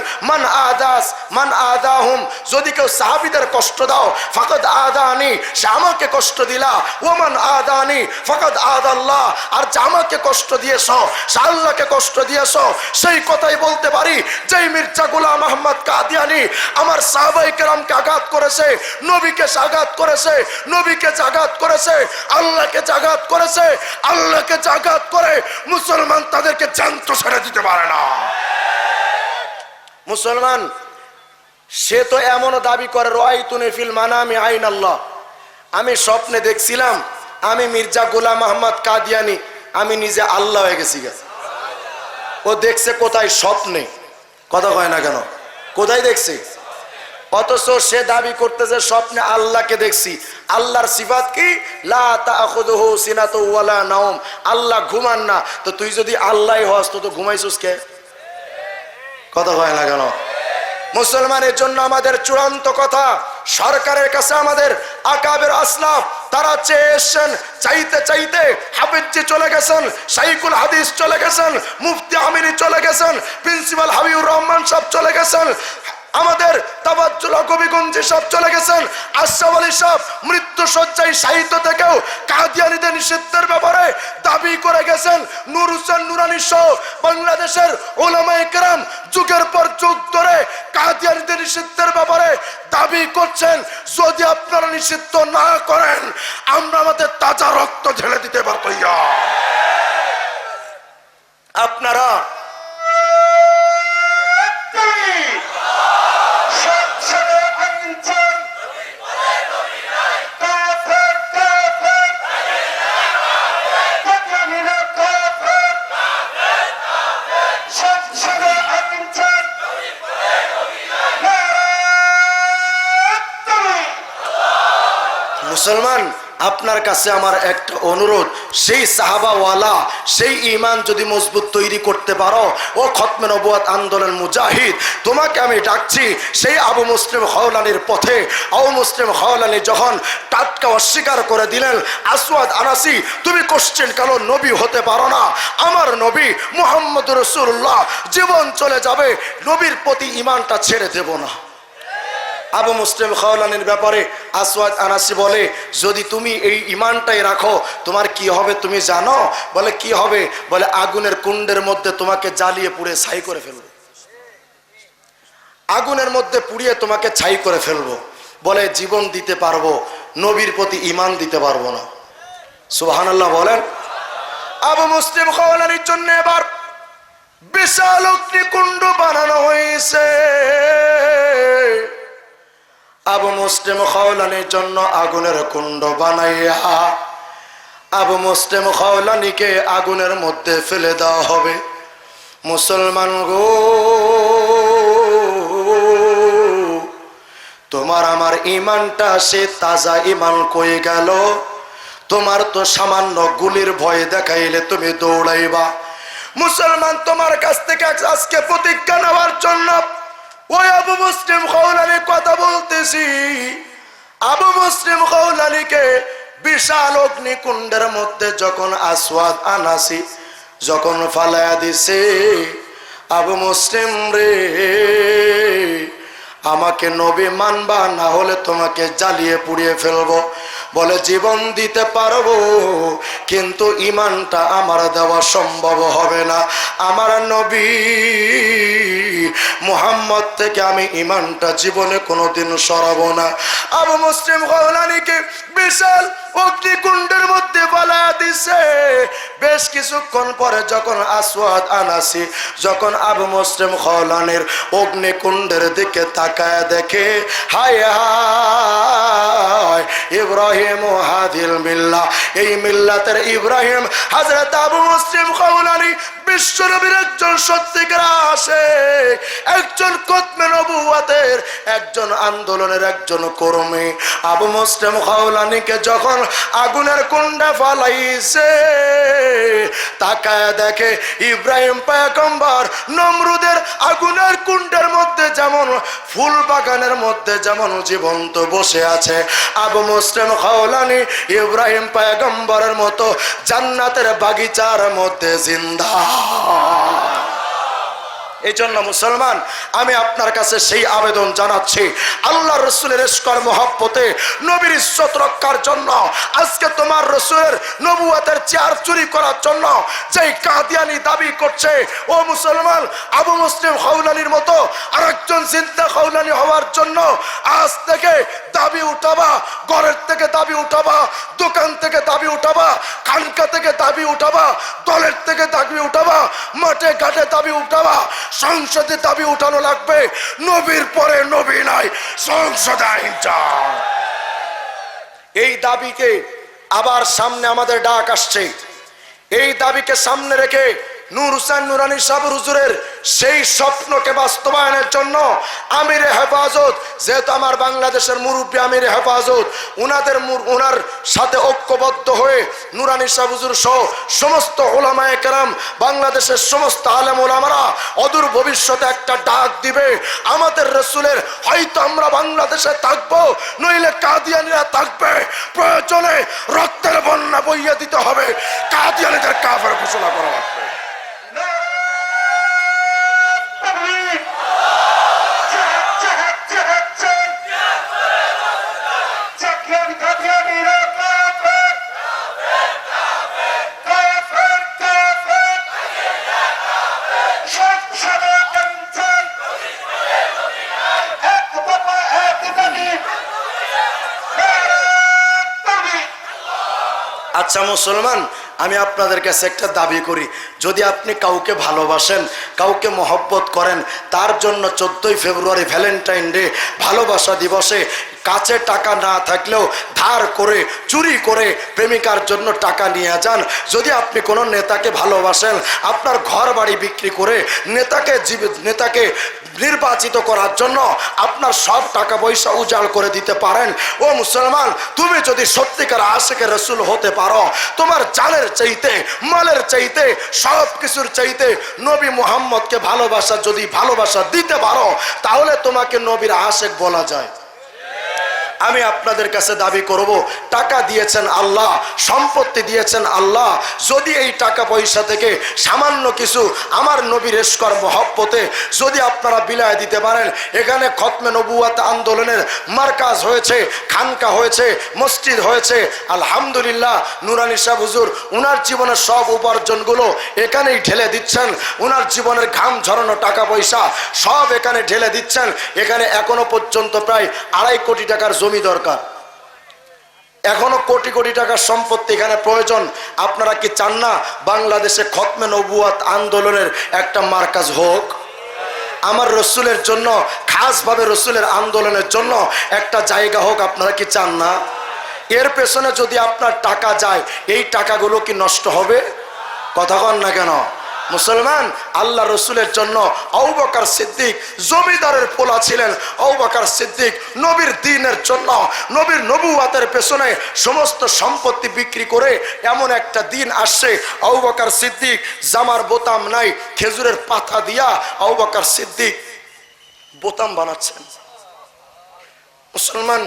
মান আদাহুম, যদি কেউ সাহাবীদের কষ্ট দাও ফাকাদ আদানি, সে আমাকে কষ্ট দিলা, ওমান আদানি ফাকাদ আদাল্লাহ, আর যে আমাকে কষ্ট দিয়েছো সে আল্লাহকে কষ্ট দিয়েছো। সেই কথাই বলতে পারি, যেই মির্জা গোলাম আহমদ কাদিয়ানি আমার সাহাবায়ে কেরামকে আঘাত করেছে, নবীকে আঘাত করেছে, নবীকে আঘাত করেছে, আল্লাহকে জাগাত করেছে, আল্লাহকে জাগাত করে মুসলমান তাদেরকে জ্যান্ত ছেড়ে দিতে পারে না। মুসলমান সে তো এমন দাবি করে, রাআইতুনি ফিল মানামি আইন আল্লাহ, আমি স্বপ্নে দেখছিলাম আমি মির্জা গোলাম আহমদ কাদিয়ানি, আমি নিজে আল্লাহ হয়ে গেছি। ও দেখছে কোথায়? স্বপ্নে। কথা কয় না কেন? কোথায় দেখছে? অথচ সে দাবি করতেছে স্বপ্নে আল্লাহকে দেখছি। আল্লাহর সিফাত কি? লা তাখুযুহু সিনাতু ওয়ালা নাওম, আল্লাহ ঘুমান না। তো তুই যদি আল্লাহই হস তো ঘুমাইছিস কে? কথা হয় না কেন? মুসলমানের জন্য আমাদের চূড়ান্ত কথা, সরকারের কাছে আমাদের আকাবের আসলাফ তারা চেয়ে এসছেন, চাইতে চাইতে হাফিজ চলে গেছেন, শাইখুল হাদিস চলে গেছেন, মুফতি আমিনী চলে গেছেন, প্রিন্সিপাল হাবিবুর রহমান সাহেব চলে গেছেন, আমাদের তাবাজ্জুল কবিগঞ্জি সব চলে গেছেন, আশরাফ আলী সাহেব মৃত্যু শয্যায় সাহিত্য থেকেও কাদিয়ানীদের নিষিদ্ধের ব্যাপারে দাবি করে গেছেন। নূর হোসেন নুরানী সহ বাংলাদেশের উলামায়ে কেরাম যুগের পর যুগ ধরে কাদিয়ানীদের নিষিদ্ধের ব্যাপারে দাবি করছেন। যদি আপনারা নিষিদ্ধ না করেন আমরা আমাদের তাজা রক্ত ঢেলে দিতে পারব। আপনারা মুসলমান, আপনার কাছে আমার একটা অনুরোধ, সেই সাহাবাওয়ালা সেই ঈমান যদি মজবুত তৈরি করতে পারো, ও খতমে নবুয়ত আন্দোলন মুজাহিদ, তোমাকে আমি ডাকছি সেই আবু মুসলিম খাওলানির পথে। আবু মুসলিম খাওলানি যখন টাটকা অস্বীকার করে দিলেন, আসওয়াদ আনাসি তুমি কোশ্চেন কেন নবী হতে পারো না? আমার নবী মুহাম্মদ রাসূলুল্লাহ, জীবন চলে যাবে নবীর প্রতি ঈমানটা ছেড়ে দেব না। আবু মুসলিম খাওলানির ব্যাপারে আসওয়াদ আনাসি বলে, যদি তুমি এই ঈমানটাই রাখো তোমার কি হবে তুমি জানো? বলে কি হবে? বলে আগুনের কুণ্ডের মধ্যে তোমাকে জ্বালিয়ে পুড়ে ছাই করে ফেলবো, আগুনের মধ্যে পুড়িয়ে তোমাকে ছাই করে ফেলবো। বলে জীবন দিতে পারবো, নবীর প্রতি ঈমান দিতে পারবো না। সুবহানাল্লাহ বলেন। আবু মুসলিম খাওলানির জন্য এবার বিশাল অগ্নিকুণ্ড বানানো হয়েছে। আবু মুসলিম খাওলানির জন্য আগুনের কুণ্ড বানাইয়া আবু মুসলিম খাওলানিকে আগুনের মধ্যে ফেলে দেওয়া হবে। মুসলমান গো, তোমার আমার ঈমানটা সে তাজা ঈমান কই গেল? তোমার তো সামান্য গুলির ভয় দেখাইলে তুমি দৌড়াইবা। মুসলমান, তোমার কাছ থেকে আজকে প্রতিজ্ঞা নেওয়ার জন্য ওই আবু মুসলিম খাওলানি কথা বলতেছি। আবু মুসলিম খাওলানিকে বিশাল অগ্নিকুণ্ডের মধ্যে যখন আসওয়াদ আনাসি যখন ফালায়া দিছে, আবু মুসলিম রে আমাকে নবী মানবা, না হলে তোমাকে জ্বালিয়ে পুড়িয়ে ফেলবো। বলে জীবন দিতে পারবো, কিন্তু ইমানটা আমার দেওয়া সম্ভব হবে না। আমার নবী মুহাম্মদ থেকে আমি ইমানটা জীবনে কোনোদিন সরাবো না। আবু মুসলিম খাওলানিকে বিশাল অগ্নিকুণ্ডের মধ্যে বলা দিছে। বেশ কিছুক্ষণ পরে যখন আসওয়াদ আনাসি যখন আবু মুসলিম খাওলানির অগ্নিকুণ্ডের দিকে তাকায় দেখে, হায় হায় ইব্রাহিম হাদিল মিল্লাহ, এই মিল্লাতের ইব্রাহিম হযরত আবু মুসলিম খাওলানি বিশ্বনবীর একজন সত্যিকার আশিক, একজন খতমে নবুয়তের একজন আন্দোলনের একজন কর্মী। আবু মুসলিম খাওলানিকে যখন আগুনের কুণ্ডে ফালাইছে, তাকায় দেখে ইব্রাহিম পয়গম্বর নমরুদের আগুনের কুণ্ডের মধ্যে যেমন ফুল বাগানের মধ্যে যেমন জীবন্ত বসে আছে, আবু মুসলিম খাওলানি ইব্রাহিম পয়গম্বরের মতো জান্নাতের বাগিচার মধ্যে জিন্দা। এই জন্য মুসলমান, আমি আপনার কাছে সেই আবেদন জানাচ্ছি, আল্লাহ রসুলের ইশকর মহব্বতে নবীর ইজ্জত রক্ষার জন্য, আজকে তোমার রসুলের নবুয়তের চেয়ার চুরি করার জন্য যেই কাদিয়ানি দাবি করছে, ও মুসলমান, আবু মুসলিম খাওলানির মতো আরেকজন জিন্দা খাওলানি হওয়ার জন্য আজ থেকে দাবি উঠাবা, ঘরের থেকে দাবি উঠাবা, দোকান থেকে দাবি উঠাবা, খানকা থেকে দাবি উঠাবা, দলের থেকে দাবি উঠাবা, মাঠে ঘাটে দাবি উঠাবা, সংসদে দাবি উঠানো লাগবে। নবীর পরে নবী নাই, সংসদে আইন চাই। এই দাবিকে আবার সামনে আমাদের ডাক আসছে। এই দাবিকে সামনে রেখে নূর হোসেন নুরানী সাহেব হুজুরের সেই স্বপ্নকে বাস্তবায়নের জন্য আমিরে হেফাজত, যেহেতু আমার বাংলাদেশের মুরব্বী আমিরে হেফাজত, ওনার সাথে ঐক্যবদ্ধ হয়ে নুরানী সাহেব হুজুর সহ সমস্ত ওলামায়ে কেরাম, বাংলাদেশের সমস্ত আলেম ওলামারা অদূর ভবিষ্যতে একটা ডাক দিবে। আমাদের রসুলের হয়তো আমরা বাংলাদেশে থাকবো, নইলে কাদিয়ানিরা থাকবে, প্রয়োজনে রক্তের বন্যা বইয়ে দিতে হবে, কাদিয়ানিদের কাফের ঘোষণা করা লাগবে। আচ্ছা মুসলমান, আমি আপনাদের কাছে একটা দাবি করি, যদি আপনি কাউকে ভালোবাসেন, কাউকে মহব্বত করেন, তার জন্য 14ই ফেব্রুয়ারি ভ্যালেন্টাইন ডে ভালোবাসা দিবসে কাছে টাকা না থাকলেও ধার করে চুরি করে প্রেমিকার জন্য টাকা নিয়ে যান। যদি আপনি কোনো নেতাকে ভালোবাসেন, আপনার ঘর বাড়ি বিক্রি করে নেতাকে নির্বাচিত করার জন্য আপনার সব টাকা পয়সা উজাড় করে দিতে পারেন। ও মুসলমান, তুমি যদি সত্যিকার আশিকে রসুল হতে পারো, তোমার জানের চাইতে, মালের চাইতে, সব কিছুর চাইতে নবী মুহাম্মদকে ভালোবাসা দিতে পারো, তাহলে তোমাকে নবীর আশিক বলা যায়। আমি আপনাদের কাছে দাবি করব, টাকা দিয়েছেন আল্লাহ, সম্পত্তি দিয়েছেন আল্লাহ, যদি এই টাকা পয়সা থেকে সামান্য কিছু আমার নবীর ইশকর মহব্বতে যদি আপনারা বিলায় দিতে পারেন, এখানে খতমে নবুয়ত আন্দোলনের মার্কাজ হয়েছে, খানকা হয়েছে, মসজিদ হয়েছে, আলহামদুলিল্লাহ। নুরানী সাহেব হুজুর উনার জীবনের সব উপার্জনগুলো এখানেই ঢেলে দিচ্ছেন, উনার জীবনের ঘাম ঝরানো টাকা পয়সা সব এখানে ঢেলে দিচ্ছেন। এখানে এখনো পর্যন্ত প্রায় 2.5 কোটি টাকার জমি দরকার, এখনো কোটি কোটি টাকার সম্পত্তি এখানে প্রয়োজন। আপনারা কি চান না বাংলাদেশে খতমে নবুয়ত আন্দোলনের একটা মার্কাজ হোক? আমার রসুলের জন্য, খাসভাবে রসুলের আন্দোলনের জন্য একটা জায়গা হোক? আপনারা কি চান না? এর পেছনে যদি আপনার টাকা যায়, এই টাকাগুলো কি নষ্ট হবে? কথা কন না কেন মুসলমান? আল্লাহ রসুলের জন্য আবু বকর সিদ্দিক জমিদারের পোলা ছিলেন। আবু বকর সিদ্দিক নবীর দ্বীনের জন্য, নবীর নবুয়তের পেছনে সমস্ত সম্পত্তি বিক্রি করে এমন একটা দিন আসছে, আবু বকর সিদ্দিক জামার বোতাম নাই, খেজুরের পাতা দিয়া আবু বকর সিদ্দিক বোতাম বানাচ্ছেন। মুসলমান,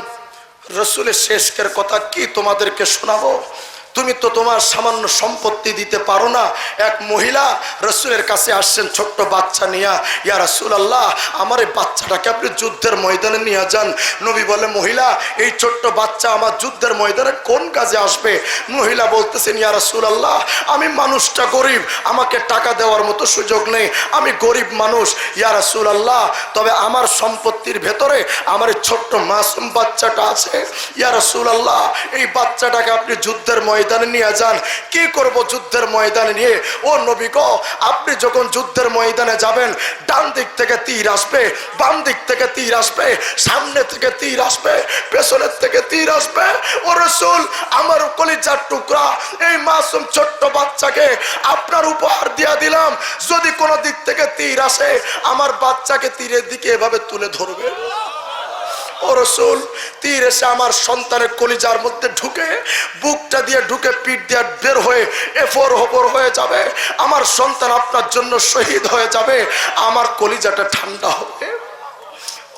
রসুলের শেষকের কথা কি তোমাদেরকে শোনাবো? তুমি তো তোমার সামান্য সম্পত্তি দিতে পারো না। এক মহিলা রাসূলের কাছে আসছেন ছোট্ট বাচ্চা নিয়ে, ইয়া রাসূলুল্লাহ আমার এই বাচ্চাটাকে আপনি যুদ্ধের ময়দানে নিয়ে যান। নবী বলে, মহিলা এই ছোট্ট বাচ্চা আমার যুদ্ধের ময়দানে কোন কাজে আসবে? মহিলা বলতেছেন, ইয়া রাসূলুল্লাহ আমি মানুষটা গরিব, আমাকে টাকা দেওয়ার মতো সুযোগ নেই, আমি গরিব মানুষ ইয়া রাসূলুল্লাহ, তবে আমার সম্পত্তির ভেতরে আমার এই ছোট্ট মাসুম বাচ্চাটা আছে। ইয়া রাসূলুল্লাহ এই বাচ্চাটাকে আপনি যুদ্ধের ময়দানে নিয়ে যান। কি করব যুদ্ধের ময়দানে নিয়ে? ও নবী গো, আপনি যখন যুদ্ধের ময়দানে যাবেন, ডান দিক থেকে তীর আসবে, বাম দিক থেকে তীর আসবে, সামনে থেকে তীর আসবে, পেছনের থেকে তীর আসবে। ও রাসূল আমার কলিজার টুকরা এই মাসুম ছোট্ট বাচ্চাকে আপনার উপহার দিয়া দিলাম, যদি কোনো দিক থেকে তীর আসে আমার বাচ্চাকে তীরের দিকে এভাবে তুলে ধরবে। ও রাসূল তীর এসে আমার সন্তানের কলিজার মধ্যে ঢুকে, বুকটা দিয়ে ঢুকে পিঠ দিয়ে বের হয়ে এফর ওপর হয়ে যাবে, আমার সন্তান আপনার জন্য শহীদ হয়ে যাবে, আমার কলিজাটা ঠান্ডা হবে।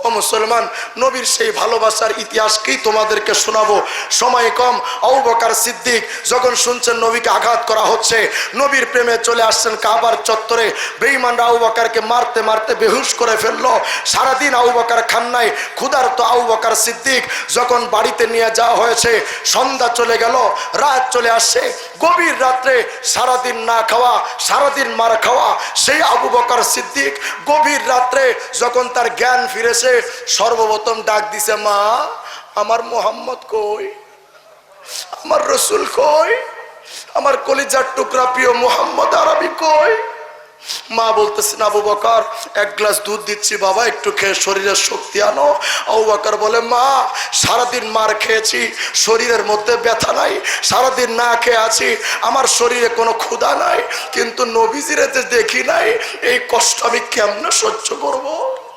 ও মুসলমান, নবীর সেই ভালোবাসার ইতিহাসকেই তোমাদেরকে শোনাবো, সময় কম। আবু বকর সিদ্দিক যখন শুনছেন নবীকে আঘাত করা হচ্ছে, নবীর প্রেমে চলে আসছেন কাবার চত্বরে। বেঈমানরা আবু বকরকে মারতে মারতে বেহুশ করে ফেললো। সারাদিন আবু বকর খান নাই, ক্ষুধার্ত আবু বকর সিদ্দিক যখন বাড়িতে নিয়ে যাওয়া হয়েছে, সন্ধ্যা চলে গেল, রাত চলে আসছে, গভীর রাত্রে সারাদিন না খাওয়া, সারাদিন মার খাওয়া সেই আবু বকর সিদ্দিক গভীর রাত্রে যখন তার জ্ঞান ফিরেছে, সর্বপ্রথম ডাক দিছে, মা আমার মুহাম্মদ কই, আমার রাসূল কই, আমার কলিজার টুকরা প্রিয় মুহাম্মদ আরবি কই? মা বলতেছেন, আবু বকর এক গ্লাস দুধ দিচ্ছি বাবা, একটু খেয়ে শরীরের শক্তি আনো। আবু বকর বলে, মা সারাদিন মার খেয়েছি, শরীরের মধ্যে ব্যথা নাই, সারাদিন না খেয়ে আছি, আমার শরীরে কোনো ক্ষুধা নাই, কিন্তু নবীজিরে যে দেখি নাই, এই কষ্ট আমি কেমনে সহ্য করব?